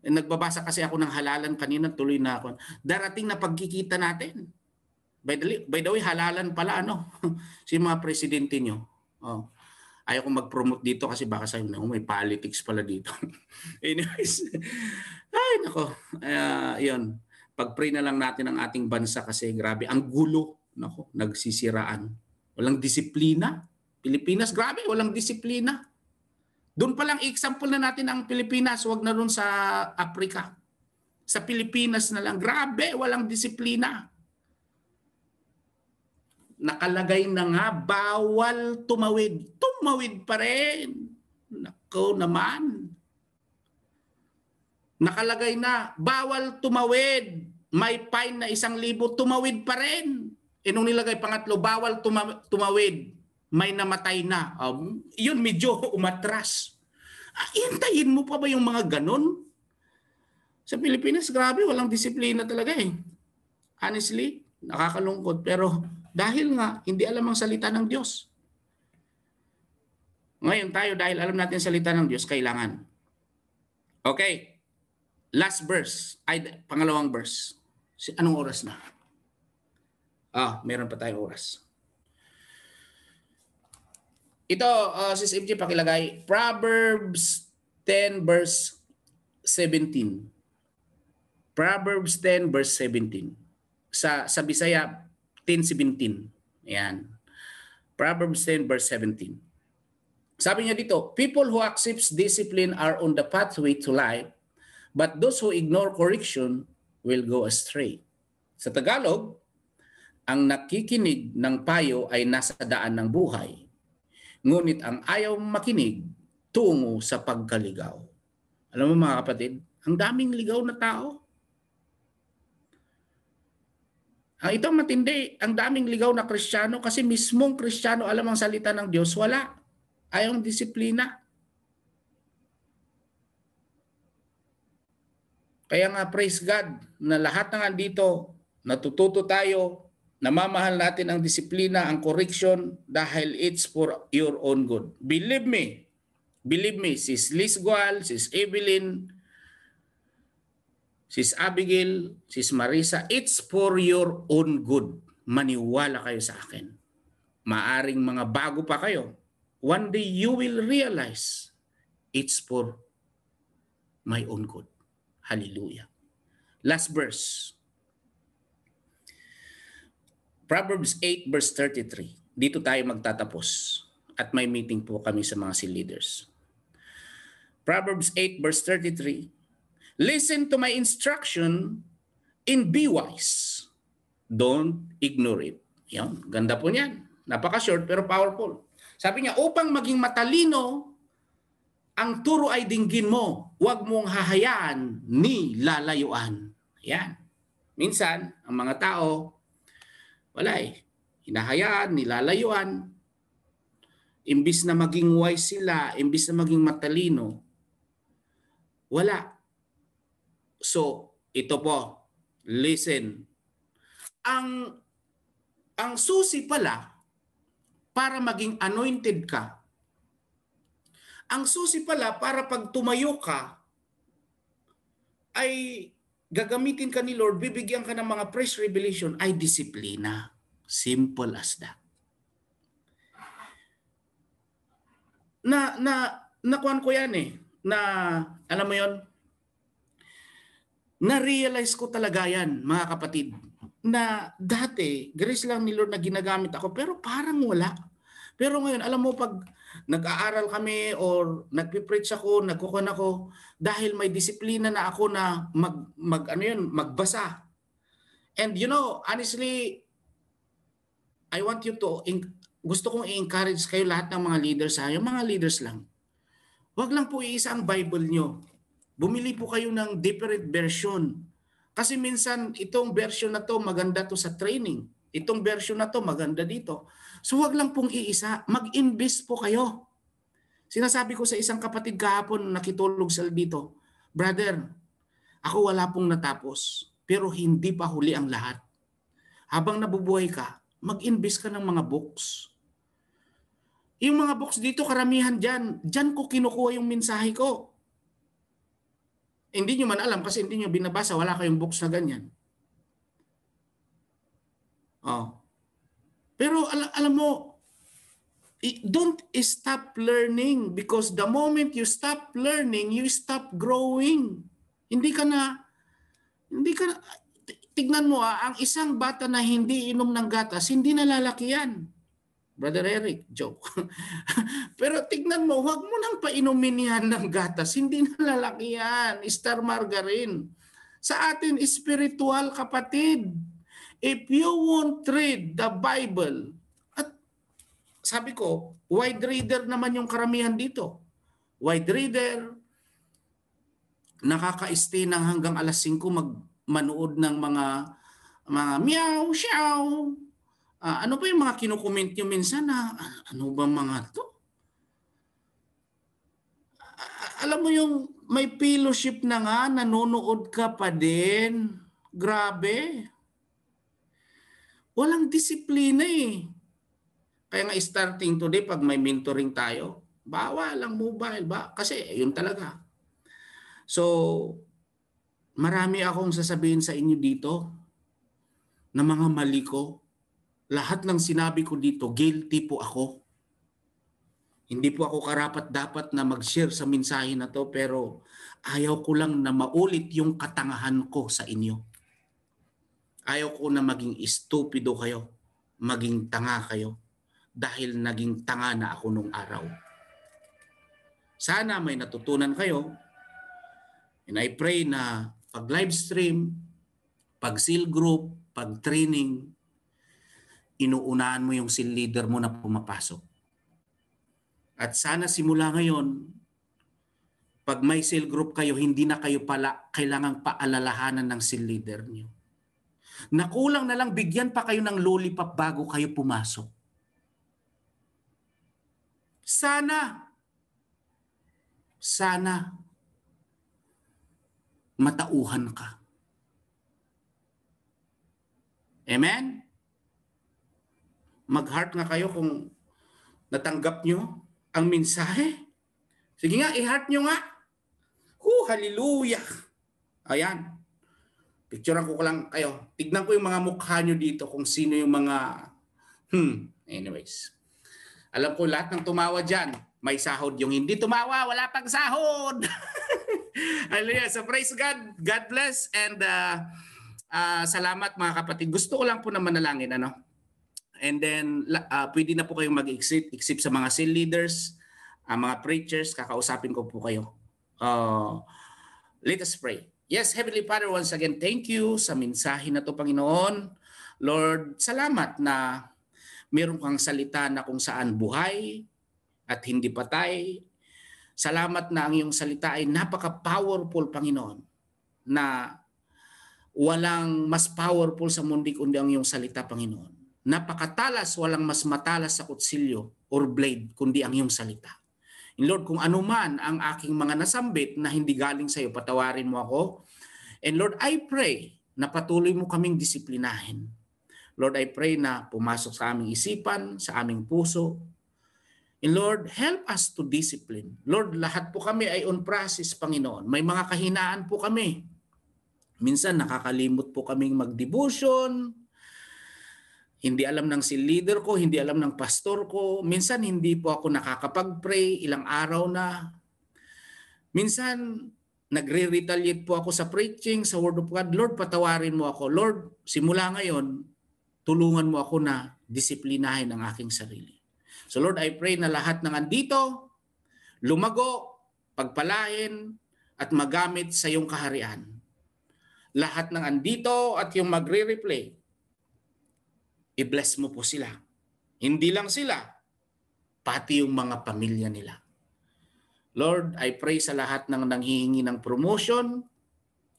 Nagbabasa kasi ako ng halalan kanina, tuloy na ako. Darating na pagkikita natin. By the way, halalan pala, si mga presidente nyo. Oh. Ayaw kong mag-promote dito kasi baka sabi na, may politics pala dito. Anyways, ay nako, yun. Pag-pray na lang natin ang ating bansa kasi grabe, ang gulo. Nako, nagsisiraan. Walang disiplina. Pilipinas, grabe, walang disiplina. Doon pa lang example na natin ang Pilipinas, wag na doon sa Africa. Sa Pilipinas na lang, grabe, walang disiplina. Nakalagay na nga, bawal tumawid. Tumawid pa rin. Nako naman. Nakalagay na, bawal tumawid. May fine na 1,000, tumawid pa rin. Nung nilagay pangatlo, bawal tumawid. May namatay na. Yun medyo umatras. Hintayin mo pa ba yung mga ganon? Sa Pilipinas, grabe, walang disiplina talaga eh. Honestly, nakakalungkot. Pero dahil nga, hindi alam ang salita ng Diyos. Ngayon tayo, dahil alam natin salita ng Diyos, kailangan. Okay. Last verse. Pangalawang verse. Anong oras na? Meron pa tayong oras. Ito, Sis MJ, pakilagay. Proverbs 10 verse 17. Proverbs 10 verse 17. Sa Bisaya 10:17. Ayan. Proverbs 10 verse 17. Sabi niya dito, people who accepts discipline are on the pathway to life, but those who ignore correction will go astray. Sa Tagalog, ang nakikinig ng payo ay nasa daan ng buhay, ngunit ang ayaw makinig tungo sa pagkaligaw. Alam mo mga kapatid, ang daming ligaw na tao. Ito matindi, ang daming ligaw na Kristiyano kasi mismong Kristiyano alam ang salita ng Diyos, wala. Ayaw ang disiplina. Kaya nga praise God na lahat ng andito, natututo tayo, namamahal natin ang disiplina, ang correction dahil it's for your own good. Believe me, Sis Liz Gual, Sis Evelyn, Sis Abigail, Sis Marisa, it's for your own good. Maniwala kayo sa akin. Maaring mga bago pa kayo. One day you will realize it's for my own good. Hallelujah. Last verse. Proverbs 8 verse 33. Dito tayo magtatapos. At may meeting po kami sa mga leaders. Proverbs 8 verse 33. Listen to my instruction and be wise. Don't ignore it. Yan, ganda po niyan. Napaka-short pero powerful. Sabi niya, upang maging matalino, ang turo ay dinggin mo. Huwag mong hahayaan ni lalayuan. Yan. Minsan, ang mga tao, wala hinahayaan, nilalayuan. Imbis na maging wise sila, imbis na maging matalino, wala. So, ito po, listen. Ang susi pala para maging anointed ka, ang susi pala para pag tumayo ka, ay gagamitin ka ni Lord, bibigyan ka ng mga fresh revelation, ay disiplina. Simple as that. Nakuhan ko yan alam mo yon, na-realize ko talaga yan, mga kapatid, na dati, grace lang ni Lord na ginagamit ako, pero parang wala. Pero ngayon, alam mo, pag nag-aaral kami or nagpipreach ako, nagkukuhan ako, dahil may disiplina na ako na magbasa. And you know, honestly, I want you to, gusto kong i-encourage kayo lahat ng mga leaders, yung mga leaders lang. Huwag lang po iisa ang Bible nyo. Bumili po kayo ng different version. Kasi minsan itong version na to maganda to sa training. Itong version na to maganda dito. So wag lang pong iisa. Mag-invest po kayo. Sinasabi ko sa isang kapatid kahapon nakitulog sa dito, brother, ako wala pong natapos. Pero hindi pa huli ang lahat. Habang nabubuhay ka, mag-invest ka ng mga books. Yung mga books dito, karamihan dyan ko kinukuha yung mensahe ko. Hindi nyo man alam kasi hindi nyo binabasa, wala kayong books na ganyan. Pero alam mo, don't stop learning because the moment you stop learning, you stop growing. Hindi ka na, tignan mo ang isang bata na hindi inom ng gatas, hindi nalalaki yan. Brother Eric, joke. Pero tignan mo, huwag mo nang painumin yan ng gatas. Hindi nalalaki yan. Star margarine. Sa atin, spiritual kapatid. If you won't read the Bible, at sabi ko, wide reader naman yung karamihan dito. Wide reader, nakaka-stay ng hanggang alas 5 manood ng mga meow, xiao. Ano ba yung mga kinukomment nyo minsan na ano ba mga to? Alam mo yung may fellowship na nga, nanonood ka pa din. Grabe. Walang disiplina Kaya nga starting today, pag may mentoring tayo, bawal ang mobile. Kasi yun talaga. So, marami akong sasabihin sa inyo dito na mga mali ko. Lahat ng sinabi ko dito, guilty po ako. Hindi po ako karapat-dapat na mag-share sa mensahe na to, pero ayaw ko lang na maulit yung katangahan ko sa inyo. Ayaw ko na maging stupido kayo, maging tanga kayo, dahil naging tanga na ako nung araw. Sana may natutunan kayo. And I pray na pag live stream, pag seal group, pag training, inuunahan mo yung seal leader mo na pumapasok. At sana simula ngayon, pag may seal group kayo, hindi na kayo pala kailangang paalalahanan ng seal leader niyo. Nakulang na lang bigyan pa kayo ng lollipop bago kayo pumasok. Sana matauhan ka. Amen? Mag-heart nga kayo kung natanggap nyo ang mensahe. Sige nga, i-heart nyo nga. Hallelujah. Ayan. Picturean ko lang kayo. Tignan ko yung mga mukha nyo dito kung sino yung mga... Anyways. Alam ko lahat ng tumawa dyan, may sahod. Yung hindi tumawa, wala pang sahod. Hallelujah. So praise God. God bless. And salamat mga kapatid. Gusto ko lang po na manalangin. And then, pwede na po kayong mag-exit sa mga cell leaders, mga preachers, kakausapin ko po kayo. Let us pray. Yes, Heavenly Father, once again, thank you sa mensahe na to, Panginoon. Lord, salamat na meron kang salita na kung saan buhay at hindi patay. Salamat na ang iyong salita ay napaka-powerful, Panginoon, na walang mas powerful sa mundo kundi ang iyong salita, Panginoon. Napakatalas, walang mas matalas sa kutsilyo or blade kundi ang iyong salita. And Lord, kung ano man ang aking mga nasambit na hindi galing sa iyo, patawarin mo ako. And Lord, I pray na patuloy mo kaming disiplinahin. Lord, I pray na pumasok sa aming isipan, sa aming puso. And Lord, help us to discipline. Lord, lahat po kami ay on process, Panginoon. May mga kahinaan po kami. Minsan nakakalimot po kaming mag-devotion. Hindi alam ng seal leader ko, hindi alam ng pastor ko. Minsan hindi po ako nakakapag-pray, ilang araw na. Minsan nagre-retaliate po ako sa preaching, sa word of God. Lord, patawarin mo ako. Lord, simula ngayon, tulungan mo ako na disiplinahin ang aking sarili. So Lord, I pray na lahat ng andito, lumago, pagpalain, at magamit sa iyong kaharian. Lahat ng andito at yung magre-replay, i-bless mo po sila. Hindi lang sila, pati yung mga pamilya nila. Lord, I pray sa lahat ng nanghihingi ng promotion,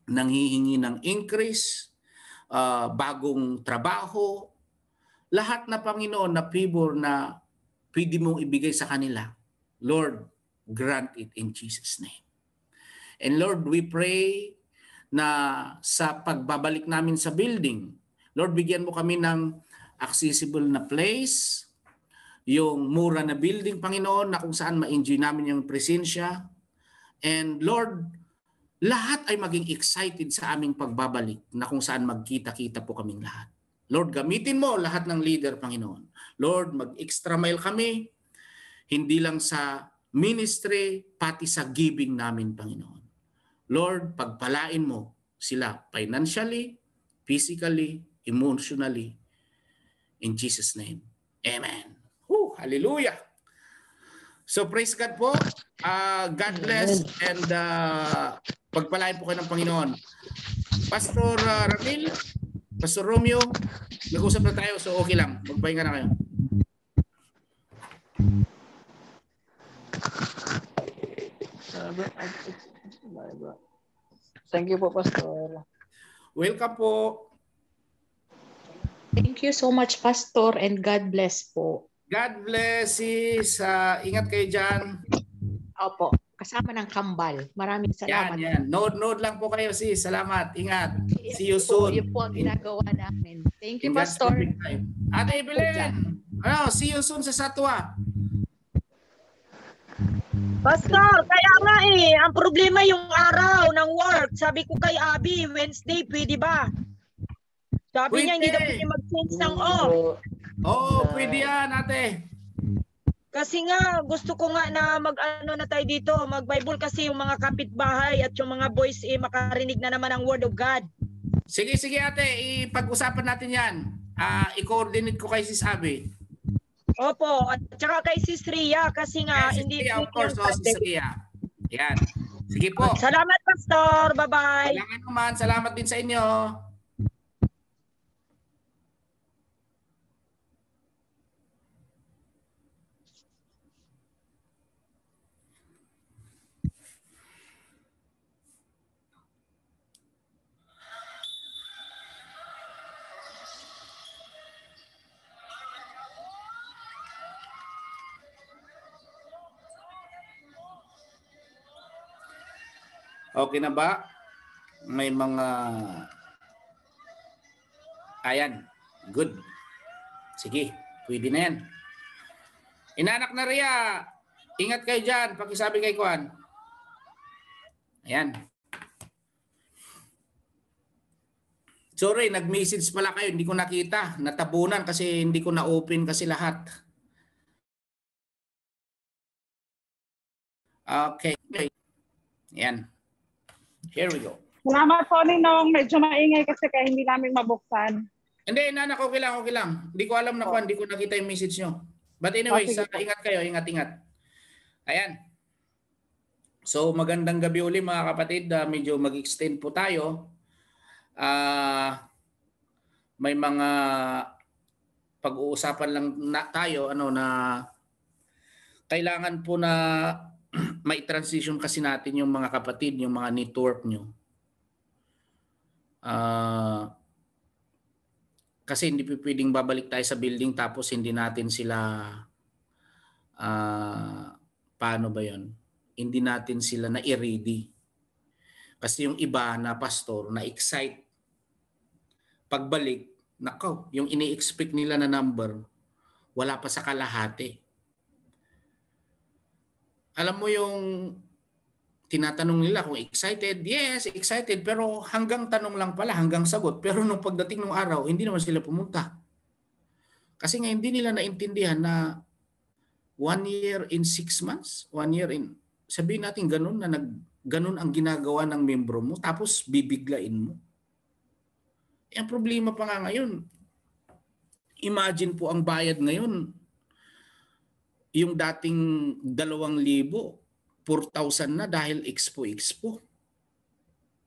nanghihingi ng increase, bagong trabaho, lahat na Panginoon na favor na pwede mong ibigay sa kanila. Lord, grant it in Jesus' name. And Lord, we pray na sa pagbabalik namin sa building, Lord, bigyan mo kami ng accessible na place, yung mura na building, Panginoon, na kung saan ma-enjoy namin yung presensya. And Lord, lahat ay maging excited sa aming pagbabalik na kung saan magkita-kita po kaming lahat. Lord, gamitin mo lahat ng leader, Panginoon. Lord, mag-extra mile kami, hindi lang sa ministry, pati sa giving namin, Panginoon. Lord, pagpalain mo sila financially, physically, emotionally, in Jesus' name. Amen. Hallelujah. So praise God po. God bless and pagpalain po kayo ng Panginoon. Pastor Ramil, Pastor Romeo, nag-usap na tayo so okay lang. Magpahinga na kayo. Thank you po, Pastor. Welcome po. Thank you so much, Pastor, and God bless po. God bless, sis. Ingat kayo dyan. Opo, kasama ng kambal. Maraming salamat. Yan. Node lang po kayo, sis. Salamat. Ingat. Yes, See you soon. Yun po ang ginagawa namin. Thank you, In God's Pastor. perfect time. Ate Evelyn, see you soon sa Satwa. Pastor, kaya nga ang problema yung araw ng work. Sabi ko kay Abby, Wednesday, pwede ba? Sabi niya, hindi daw pwede mag-change ng off. Pwede yan, ate. Kasi nga, gusto ko nga na mag-ano na tayo dito, mag-Bible kasi yung mga kapitbahay at yung mga boys makarinig na naman ang Word of God. Sige, sige ate, ipag-usapan natin yan. I-coordinate ko kay Sis Abby. Opo, at saka kay Sis Ria kasi nga Yes, hindi... Sis Ria, of course, Sis Ria. Yan. Sige po. Salamat, Pastor. Bye-bye. Salamat naman. Salamat din sa inyo. Okay na ba? May mga... Ayan. Good. Sige. Pwede na yan. Inanak na Ria. Ingat kayo dyan. Pakisabi kay Kuan. Ayan. Sorry, nag-message pala kayo. Hindi ko nakita. Natabunan kasi hindi ko na-open kasi lahat. Okay. Ayan. Here we go. Salamat po, Ninong. Medyo maingay kasi kaya hindi namin mabuksan. Hindi, nanak, okay lang, okay lang. Hindi ko alam na Kuan, hindi ko nakita yung message nyo. But anyways, ingat kayo, ingat-ingat. Ayan. So, magandang gabi uli mga kapatid. Medyo mag-extend po tayo. May mga pag-uusapan lang tayo na kailangan po na may transition kasi natin yung mga kapatid, yung mga network nyo. Kasi hindi pwedeng babalik tayo sa building tapos hindi natin sila paano ba yun? Hindi natin sila na-ready. Kasi yung iba na pastor na-excite. Pagbalik, nakaw, yung ini-expect nila na number, wala pa sa kalahati. Alam mo yung tinatanong nila kung excited. Yes, excited. Pero hanggang tanong lang pala, hanggang sagot. Pero nung pagdating ng araw, hindi naman sila pumunta. Kasi nga hindi nila naintindihan na 1 year in 6 months, 1 year in, sabihin natin ganun na ganun ang ginagawa ng membro mo, tapos bibiglain mo. Ang problema pa nga ngayon, imagine po ang bayad ngayon, yung dating 2,000, 4,000 na dahil expo.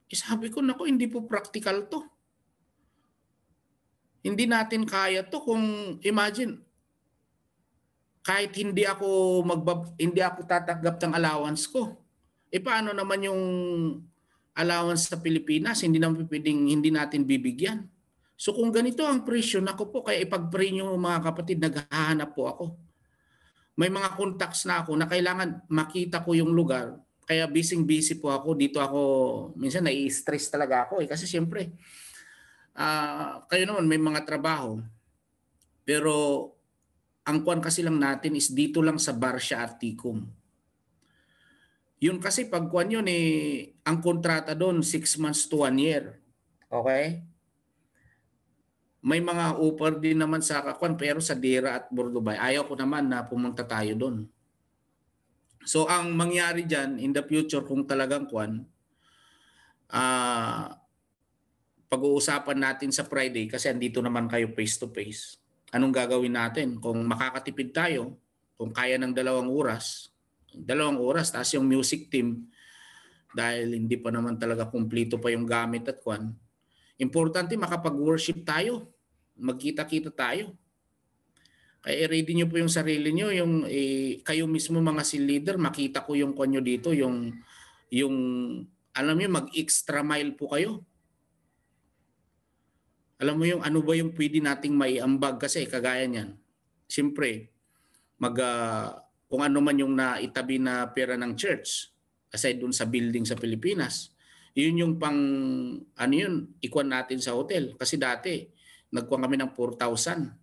Sabi ko, naku, hindi po practical to. Hindi natin kaya to kung imagine, kahit hindi ako tatanggap ng allowance ko. Paano naman yung allowance sa Pilipinas? Hindi naman pwedeng hindi natin bibigyan. So kung ganito ang presyo, naku po, kaya ipag-pray nyo mga kapatid, naghahanap po ako. May mga contacts na ako na kailangan makita ko yung lugar. Kaya busy po ako. Dito ako, minsan nai-stress talaga ako. Kasi siyempre, kayo naman may mga trabaho. Pero ang kuwan kasi lang natin is dito lang sa Barcia at Ticum. Yun kasi pag kuwan yun, ang kontrata doon 6 months to 1 year. Okay? May mga offer din naman sa Kakuan pero sa Dira at Bordubay. Ayaw ko naman na pumunta tayo doon. So ang mangyari dyan in the future kung talagang Kuan, pag-uusapan natin sa Friday kasi andito naman kayo face to face. Anong gagawin natin? Kung makakatipid tayo, kung kaya ng 2 oras, 2 oras, tapos yung music team, dahil hindi pa naman talaga kumpleto pa yung gamit at Kuan, importante makapag-worship tayo. Magkita-kita tayo. Kaya i-ready nyo po yung sarili nyo. Yung, kayo mismo mga seal leader, makita ko yung konyo dito. Yung alam nyo, mag-extra mile po kayo. Alam mo yung ano ba yung pwede nating maiambag kasi kagaya niyan. Siyempre, kung ano man yung naitabi na pera ng church, aside dun sa building sa Pilipinas, yun yung ano yun, ikuan natin sa hotel. Kasi dati, nagkuha kami ng 4,000.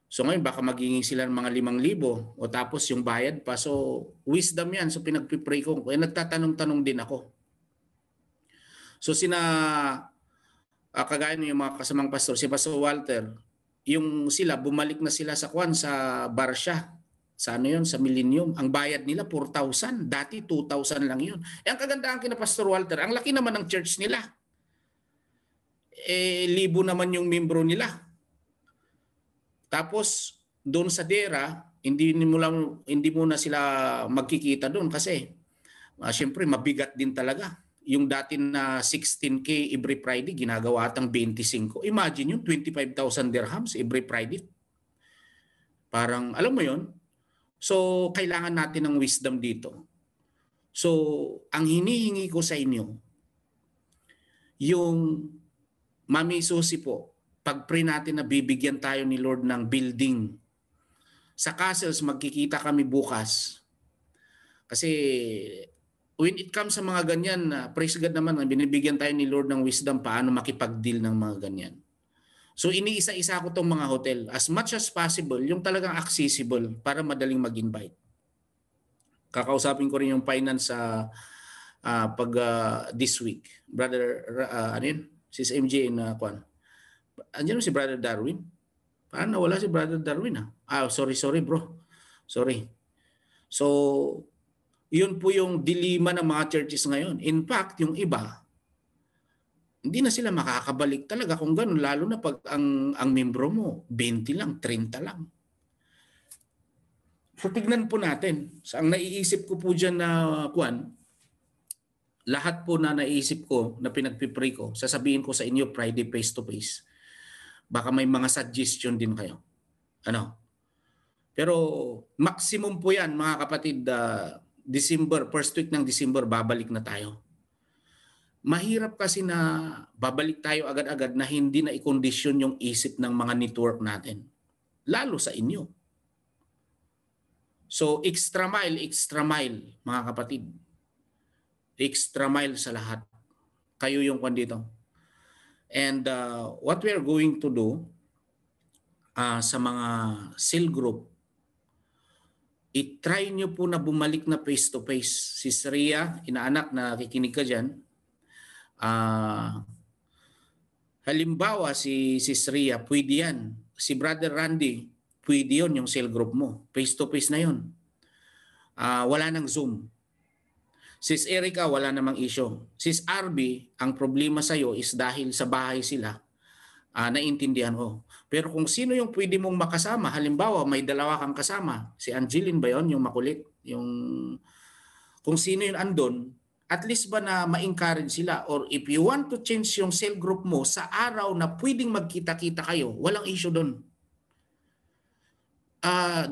So ngayon, baka maghingi sila ng mga 5,000 o tapos yung bayad pa. So, wisdom yan. So, pinagpipray ko. Nagtatanong-tanong din ako. So, kagaya ng mga kasamang pastor, si Pastor Walter, yung sila, bumalik na sila sa kwan, sa Barsha. Sa ano yun, sa Millennium. Ang bayad nila, 4,000. Dati, 2,000 lang yun. Ang kagandahan kina Pastor Walter, ang laki naman ng church nila. Libo naman yung membro nila. Tapos, doon sa Dera, hindi mo na sila magkikita doon kasi syempre mabigat din talaga. Yung dati na 16K every Friday, ginagawa atang 25. Imagine yun, 25,000 dirhams every Friday. Parang, alam mo yun? So, kailangan natin ng wisdom dito. So, ang hinihingi ko sa inyo, yung Mami Susi po, pag-pray natin na bibigyan tayo ni Lord ng building. Sa Castles, magkikita kami bukas. Kasi when it comes sa mga ganyan, praise God naman, binibigyan tayo ni Lord ng wisdom paano makipag-deal ng mga ganyan. So iniisa-isa ko tong mga hotel. As much as possible, yung talagang accessible para madaling mag-invite. Kakausapin ko rin yung finance this week. Brother, Sis MJ in Kwan. Andiyan si Brother Darwin? Paano nawala si Brother Darwin? Sorry bro. Sorry. So, yun po yung dilema ng mga churches ngayon. In fact, yung iba, hindi na sila makakabalik talaga kung gano'n, lalo na pag ang membro mo, 20 lang, 30 lang. So, tignan po natin. So, ang naiisip ko po dyan na, lahat po na naiisip ko, na pinagpipray ko, sasabihin ko sa inyo Friday face-to-face. Baka may mga suggestion din kayo. Pero maximum po yan, mga kapatid, December, first week ng December, babalik na tayo. Mahirap kasi na babalik tayo agad-agad na hindi na i-condition yung isip ng mga network natin. Lalo sa inyo. So, extra mile, mga kapatid. Extra mile sa lahat. Kayo yung kwan dito. And what we are going to do sa mga cell group, i-try nyo po na bumalik na face-to-face. Si Sria, inaanak na kikinig ka dyan. Halimbawa, si Sria, pwede yan. Si Brother Randy, pwede yun yung cell group mo. Face-to-face na yun. Wala nang Zoom. Sis Erica, wala namang issue. Sis RB, ang problema sa'yo is dahil sa bahay sila, naintindihan ko. Pero kung sino yung pwede mong makasama, halimbawa may dalawa kang kasama, si Angeline ba yun, yung makulit? Kung sino yung andon, at least ba na ma-encourage sila? Or if you want to change yung cell group mo sa araw na pwedeng magkita-kita kayo, walang issue doon.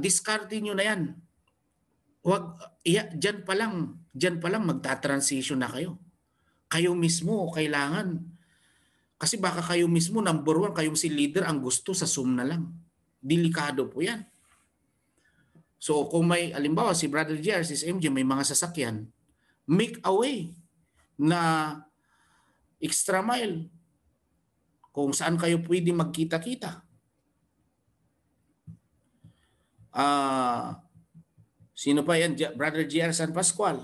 Discardin nyo na yan. Diyan pa lang magta-transition na kayo. Kayo mismo kailangan. Kasi baka kayo mismo, number one, kayong si leader, ang gusto sa Zoom na lang. Delikado po yan. So kung may, alimbawa si Brother JR, si MJ, may mga sasakyan, make a way na extra mile kung saan kayo pwede magkita-kita. Sino pa yan? Brother JR San Pascual.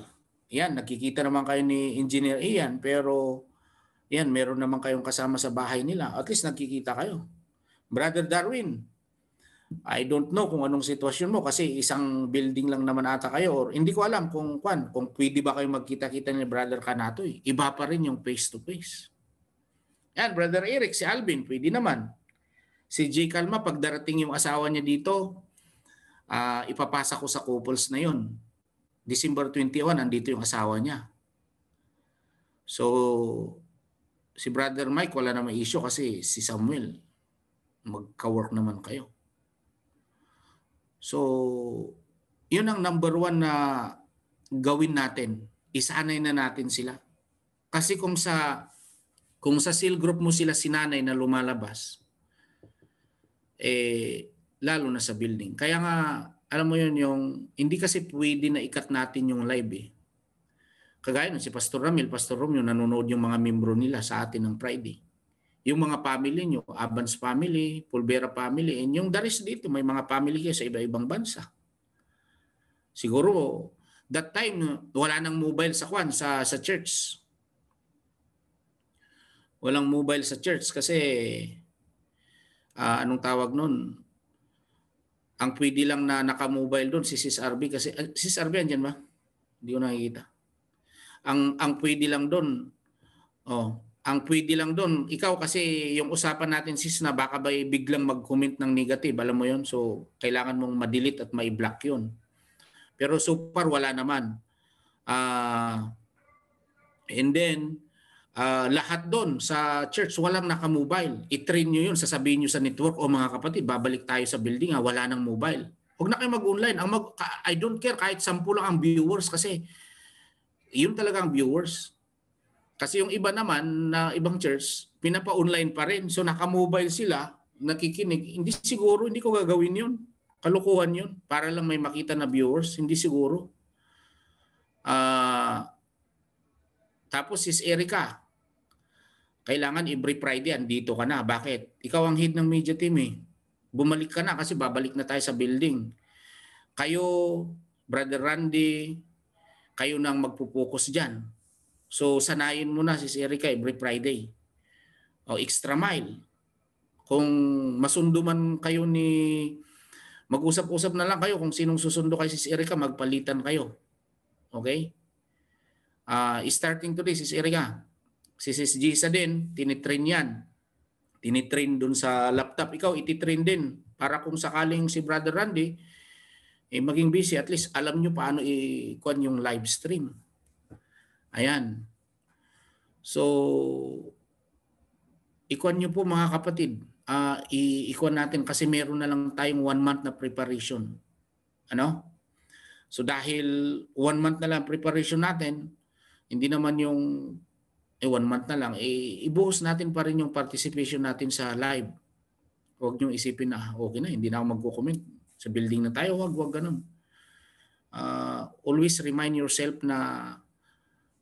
Yan, nakikita naman kayo ni Engineer Ian, pero yan, meron naman kayong kasama sa bahay nila. At least nagkikita kayo. Brother Darwin, I don't know kung anong sitwasyon mo kasi isang building lang naman ata kayo. Or hindi ko alam kung pwede ba kayo magkita-kita ni Brother Kanatoy. Iba pa rin yung face-to-face. Yan, Brother Eric, si Alvin, pwede naman. Si J. Calma, pag darating yung asawa niya dito, ipapasa ko sa couples na yun. December 21, nandito yung asawa niya. So, si Brother Mike, wala namang issue kasi si Samuel, magka-work naman kayo. So, yun ang number one na gawin natin. Isanay na natin sila. Kasi kung sa cell group mo sila sinanay na lumalabas, lalo na sa building. Kaya nga, alam mo yun, yung hindi kasi pwede na ikat natin yung live . Kagaya nun, si Pastor Ramil, Pastor Romeo, nanonood yung mga membro nila sa atin ng Friday. Yung mga family nyo, Abans family, Pulvera family, and yung Daris dito, may mga family kayo sa iba-ibang bansa. Siguro, that time, wala nang mobile sa church. Walang mobile sa church kasi anong tawag nun? Ang pwede lang na naka-mobile doon si Sis RB kasi Sis RB andyan ba? Hindi ko nakikita. Ang pwede lang doon, ang pwede lang doon, ikaw kasi yung usapan natin sis na baka ba biglang mag-comment ng negative, alam mo yon, so kailangan mong ma-delete at ma-block yun. Pero so far wala naman. And then, lahat doon sa church walang naka-mobile. I-train nyo yun, sasabihin nyo sa network, o mga kapatid, babalik tayo sa building, wala nang mobile. Huwag na kayo mag-online. I don't care kahit 10 lang ang viewers kasi yun talaga ang viewers. Kasi yung iba naman na ibang church, pinapa-online pa rin. So naka-mobile sila, nakikinig. Hindi siguro, hindi ko gagawin yun. Kalukuhan yun. Para lang may makita na viewers. Hindi siguro. Tapos Sis Erica, kailangan every Friday andito ka na. Bakit? Ikaw ang head ng media team eh. Bumalik ka na kasi babalik na tayo sa building. Kayo, Brother Randy, kayo nang magpupokus dyan. So sanayin mo na Sis Erica every Friday. O extra mile. Kung masundo man kayo mag-usap-usap na lang kayo kung sinong susundo kay Sis Erica, magpalitan kayo. Okay? Starting today, Sis Erica, si Sis Gisa din, tinitrain yan. Tinitrain dun sa laptop. Ikaw, ititrain din. Para kung sakaling si Brother Randy, maging busy, at least alam nyo paano i-kuhan yung live stream. Ayan. So, ikuan nyo po mga kapatid. Ikuan natin kasi meron na lang tayong 1 month na preparation. Ano? So dahil 1 month na lang preparation natin, hindi naman yung 1 month na lang, ibuhos natin pa rin yung participation natin sa live. Huwag nyo isipin na okay na, hindi na ako mag-comment. Sa building na tayo, huwag ganun. Always remind yourself na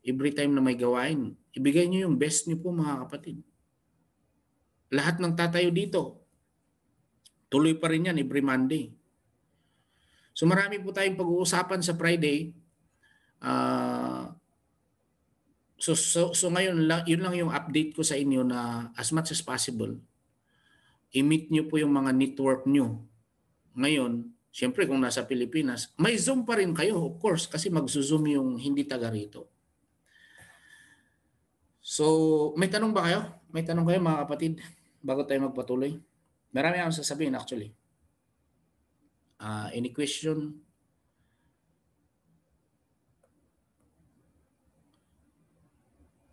every time na may gawain, ibigay nyo yung best nyo po mga kapatid. Lahat ng tatayo dito, tuloy pa rin yan every Monday. So marami po tayong pag-uusapan sa Friday. So ngayon, yun lang yung update ko sa inyo na as much as possible, i-meet nyo po yung mga network nyo. Ngayon, siyempre kung nasa Pilipinas, may Zoom pa rin kayo, of course, kasi mag-zoom yung hindi taga rito. So, may tanong ba kayo? May tanong kayo mga kapatid bago tayo magpatuloy? Marami akong sasabihin actually. Any question?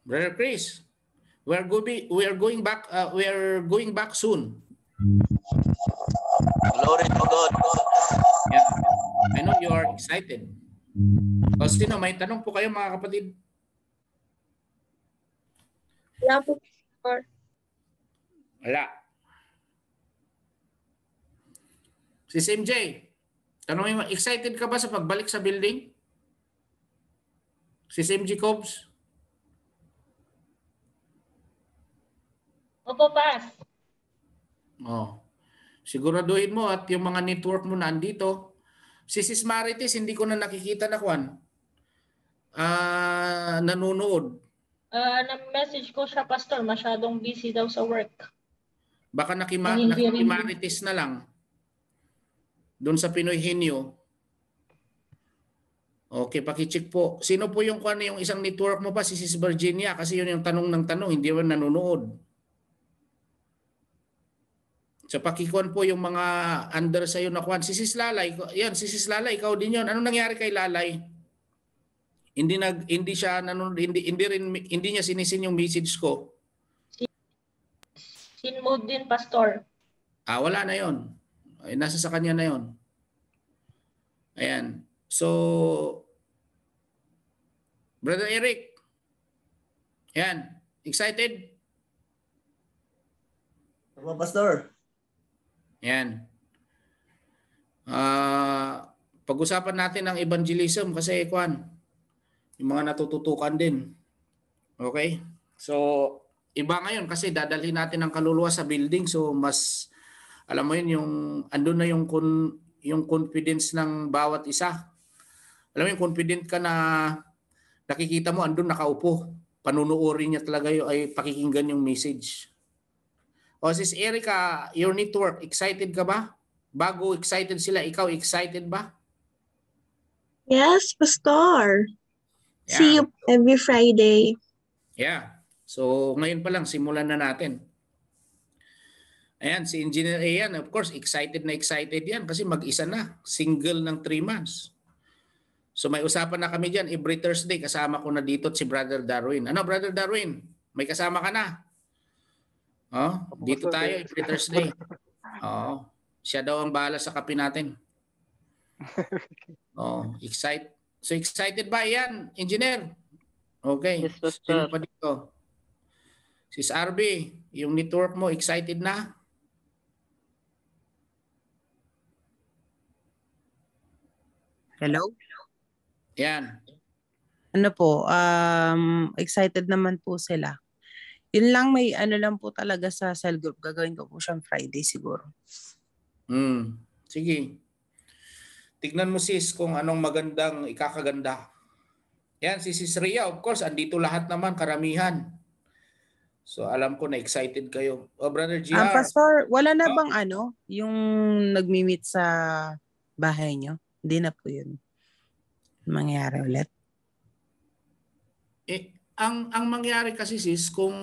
Brother Chris, we are going back soon. Glory to God. Yeah. I know you are excited. Sino, may tanong po kayo mga kapatid? Wala po. Wala. Si MJ, tanongin mo, excited ka ba sa pagbalik sa building? Si MJ Cobs? Opo, Pas. Siguraduhin mo at yung mga network mo na andito. Si Sis Marites, hindi ko na nakikita na kwan. Nanonood. Na-message ko siya, Pastor. Masyadong busy daw sa work. Baka nakimarites na lang. Doon sa Pinoy Henyo. Okay, pakicheck po. Sino po yung isang network mo pa? Si Sis Virginia. Kasi yun yung tanong ng tanong. Hindi man nanonood. So pakikuan po yung mga under sa'yo na kwan. Si Sis Lalay. Yan, si Sis Lalay. Ikaw din yun. Anong nangyari kay Lalay? Hindi niya sinisin yung message ko. Sin mode din, Pastor. Wala na 'yon. Nasa sa kanya na 'yon. Ayan. So Brother Eric. Ayan, excited? Mga Pastor. Ayan. Pag-usapan natin ang evangelism kasi yung mga natututukan din. Okay? So, iba ngayon kasi dadalhin natin ang kaluluwa sa building. So, mas, alam mo yun, andun na yung confidence ng bawat isa. Alam mo yung confident ka na nakikita mo, andun nakaupo. Panunuorin niya talaga ay pakikinggan yung message. O sis Erica, your network, excited ka ba? Bago excited sila, ikaw excited ba? Yes, Pastor. See Yeah. you every Friday. Yeah. So ngayon pa lang, simulan na natin. Ayan, si Engineer Ayan, of course, excited yan kasi mag-isa na. Single ng 3 months. So may usapan na kami dyan. Every Thursday, kasama ko na dito si Brother Darwin. Ano, Brother Darwin? May kasama ka na? Oh, dito tayo every Thursday. Oh, siya daw ang bahala sa kape natin. Oh, So excited ba yan, Engineer? Okay. Yes, Pastor. Sino pa dito? Sis RB, yung network mo, excited na? Hello? Yan. Ano po, excited naman po sila. Yun lang, may ano lang po talaga sa cell group. Gagawin ko po siyang Friday siguro. Sige. Tignan mo sis kung anong magandang ikakaganda. Yan, si Sis Ria, of course, andito lahat naman, karamihan. So alam ko na excited kayo. O Brother GR. Pastor, wala na bang yung nagmi-meet sa bahay nyo? Hindi na po yun mangyayari ulit. Ang mangyari kasi sis, kung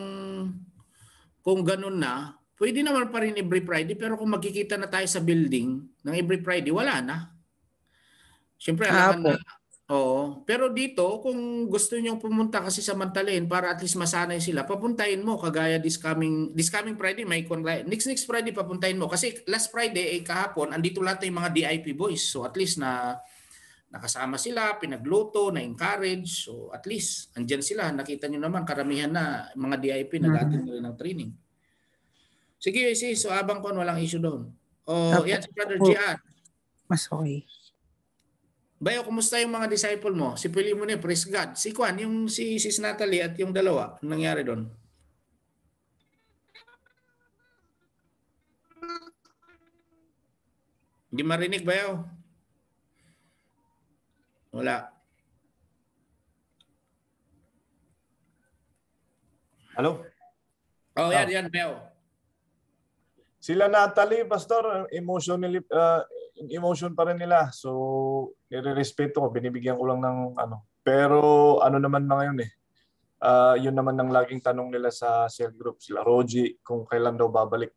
ganun na, pwede naman pa rin every Friday, pero kung magkikita na tayo sa building ng every Friday, wala na. Siyempre, alam na. Oo. Pero dito, kung gusto niyo pumunta kasi sa Mantalin para at least masanay sila, papuntahin mo kagaya this coming Friday, next Friday papuntahin mo. Kasi last Friday, kahapon, andito lahat yung mga DIP boys. So at least nakasama sila, pinagluto, na-encourage. So at least, andyan sila. Nakita nyo naman, karamihan na mga DIP nag-attend rin ng training. Sige, sis. So abang ko, walang issue doon. Yan si Brother Gian. Mas okay. Bayo, kumusta yung mga disciple mo? Si Pili mo na, praise God. Si Kwan, yung si Sis Natalie at yung dalawa, anong nangyari doon? Hindi marinig, Bayo? Wala. Hello? Oh, yan, Bayo. Sila Natalie, Pastor, emotion pa rin nila. So, nire-respeto ko, binibigyan ko lang ng Pero naman na ngayon yun naman ang laging tanong nila sa cell group, sila Roji, kung kailan daw babalik.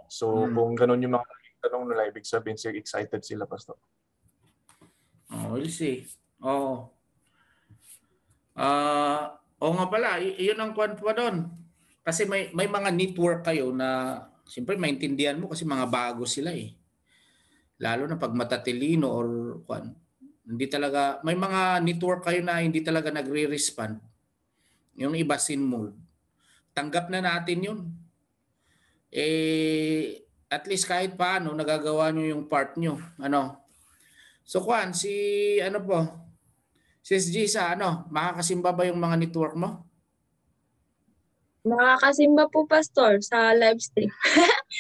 So, kung ganun yung mga tanong nila, ibig sabihin excited sila, Pastor. We'll see. Nga pala, yun ang kwan pa doon. Kasi may mga network kayo na siyempre maintindihan mo kasi mga bago sila eh. Lalo na pag matatilino or kwan. Hindi talaga, may mga network kayo na hindi talaga nagre-respond. Yung iba sin mode. Tanggap na natin yun. At least kahit paano nagagawa nyo yung part nyo. So Kwan, Sis Gisa, makakasimba ba yung mga network mo? Makakasimba po, Pastor, sa live stream.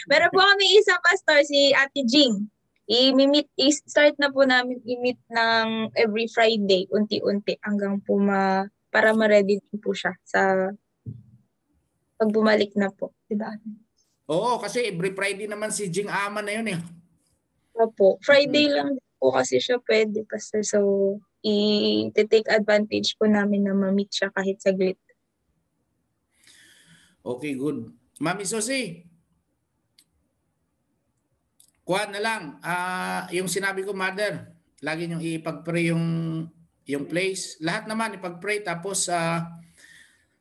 Meron po kami isang pastor, si Ate Jing. I-start na po namin i-meet ng every Friday, unti-unti, hanggang po para ma-ready po siya sa pag bumalik na po. Diba? Oo, kasi every Friday naman si Jing Ama na yun eh. Opo. Friday lang po kasi siya pwede, Pastor. So, i-take advantage po namin na ma-meet siya kahit saglit. Okay, good. Mami Susi, kuha na lang. Yung sinabi ko, Mother, lagi niyong ipag-pray yung place. Lahat naman ipag-pray. Tapos,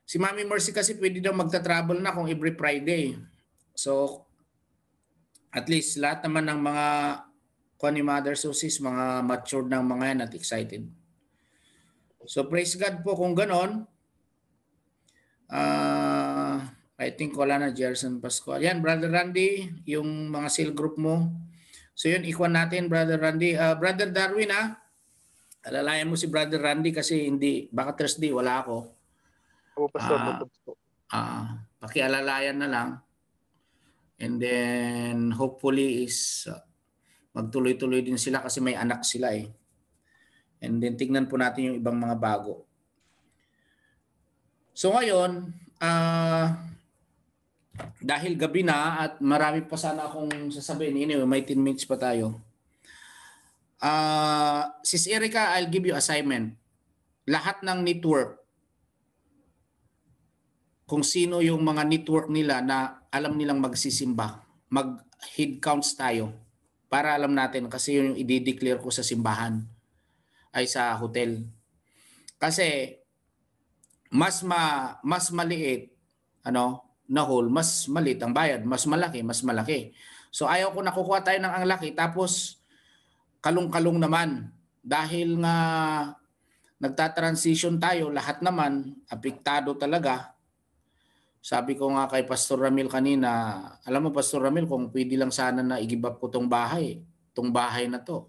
si Mami Mercy kasi pwede daw magta-travel na kung every Friday. So, at least lahat naman ng mga kuha ni Mother Susi, mga matured ng mga yan at excited. So, praise God po kung ganon. I think wala na Jerson Pascual. Yan, Brother Randy, yung mga cell group mo. So yun, ikuan natin, Brother Randy. Brother Darwin, alalayan mo si Brother Randy kasi baka Thursday, wala ako. Oo, Pastor. Pakialalayan na lang. And then, hopefully is magtuloy-tuloy din sila kasi may anak sila eh. And then, tignan po natin yung ibang mga bago. So ngayon, dahil gabi na at marami pa sana akong sasabihin. Anyway, may 10 minutes pa tayo. Sis Erica, I'll give you assignment. Lahat ng network, kung sino yung mga network nila na alam nilang magsisimba, mag-head counts tayo para alam natin kasi yun yung i-declare ko sa simbahan ay sa hotel. Kasi mas maliit na hole, mas maliit ang bayad, mas malaki. So ayaw ko nakukuha tayo ng ang laki tapos kalong-kalong naman dahil nga nagta-transition tayo, lahat naman apektado talaga. Sabi ko nga kay Pastor Ramil kanina, alam mo Pastor Ramil, kung pwede lang sana na i-give up ko tong bahay na to.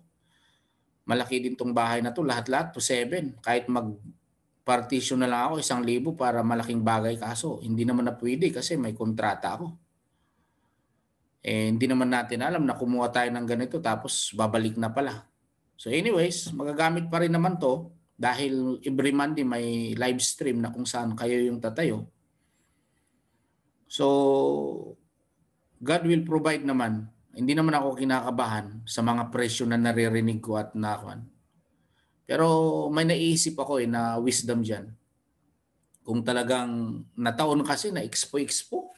Malaki din tong bahay na to, lahat-lahat to 7. Kahit mag-partition na lang ako 1,000 para malaking bagay, kaso hindi naman na pwede kasi may kontrata ako. Hindi naman natin alam na kumuha tayo ng ganito tapos babalik na pala. So anyways, magagamit pa rin naman to dahil every Monday may live stream na kung saan kayo yung tatayo. So God will provide naman. Hindi naman ako kinakabahan sa mga presyo na naririnig ko at nakuan. Pero may naiisip ako na wisdom dyan. Kung talagang nataon kasi na expo.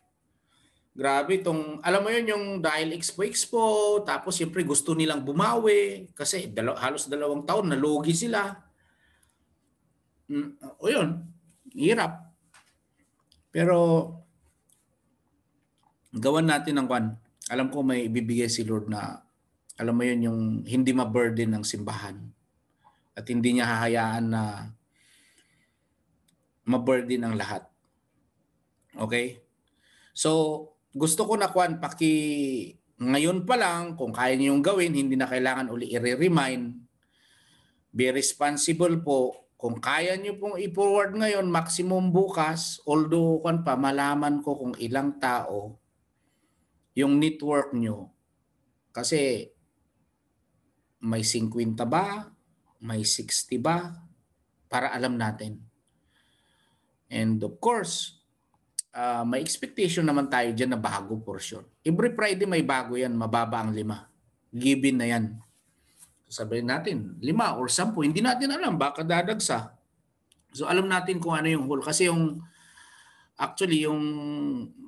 Grabe itong, alam mo yun yung dahil expo, tapos siyempre gusto nilang bumawi kasi halos 2 taon nalugi sila. O yun, hirap. Pero gawan natin ng kwan. Alam ko may ibibigay si Lord na, alam mo yun yung hindi ma-burden ng simbahan. At hindi niya hahayaan na ma-burden ang lahat. Okay? So, gusto ko na kwan, ngayon pa lang, kung kaya niyong gawin, hindi na kailangan uli i-remind. Be responsible po. Kung kaya niyo pong i-forward ngayon, maximum bukas, although kwan pa, malaman ko kung ilang tao yung network nyo. Kasi may 50 ba? May 60 ba? Para alam natin. And of course, may expectation naman tayo dyan na bago for sure. Every Friday may bago yan, mababa ang 5. Given na yan. Sabihin natin, 5 or 10, hindi natin alam, baka dadagsa. So alam natin kung ano yung whole. Kasi actually yung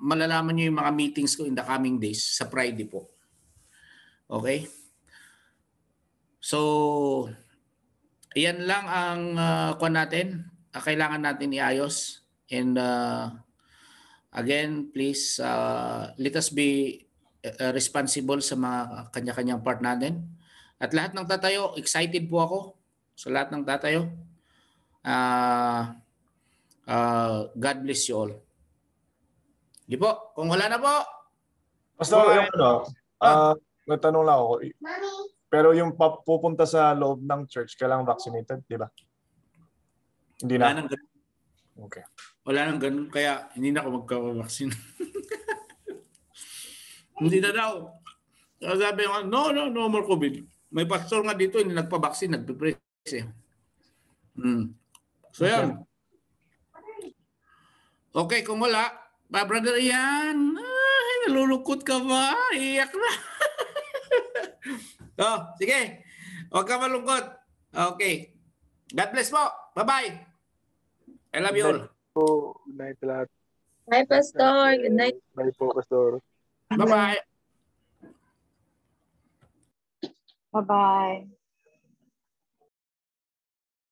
malalaman nyo yung mga meetings ko in the coming days sa Friday po. Okay? So, yan lang ang kuwan natin. Kailangan natin iayos. And again, please, let us be responsible sa mga kanya-kanyang part natin. At lahat ng tatayo, excited po ako sa lahat ng tatayo. God bless you all. Di po, kung wala na po. Pastor, yung may tanong lang ako. Pero yung pupunta sa loob ng church, kailangan vaccinated, di ba? Hindi na. Wala nang ganun. Okay. Wala nang ganun, kaya hindi na ako magka-vaccine. Hindi na daw. Sabi ko, no more COVID. May pastor nga dito, hindi nagpa-vaccine, nagpe-press eh. So yan. Okay, kung wala, brother Ian, nalulungkot ka ba? Iyak na. Sige. Huwag ka malungkot. Okay. God bless po. Bye-bye. I love you all. Good night lahat. Bye, Pastor. Good night. Bye po, Pastor. Bye-bye. Bye-bye.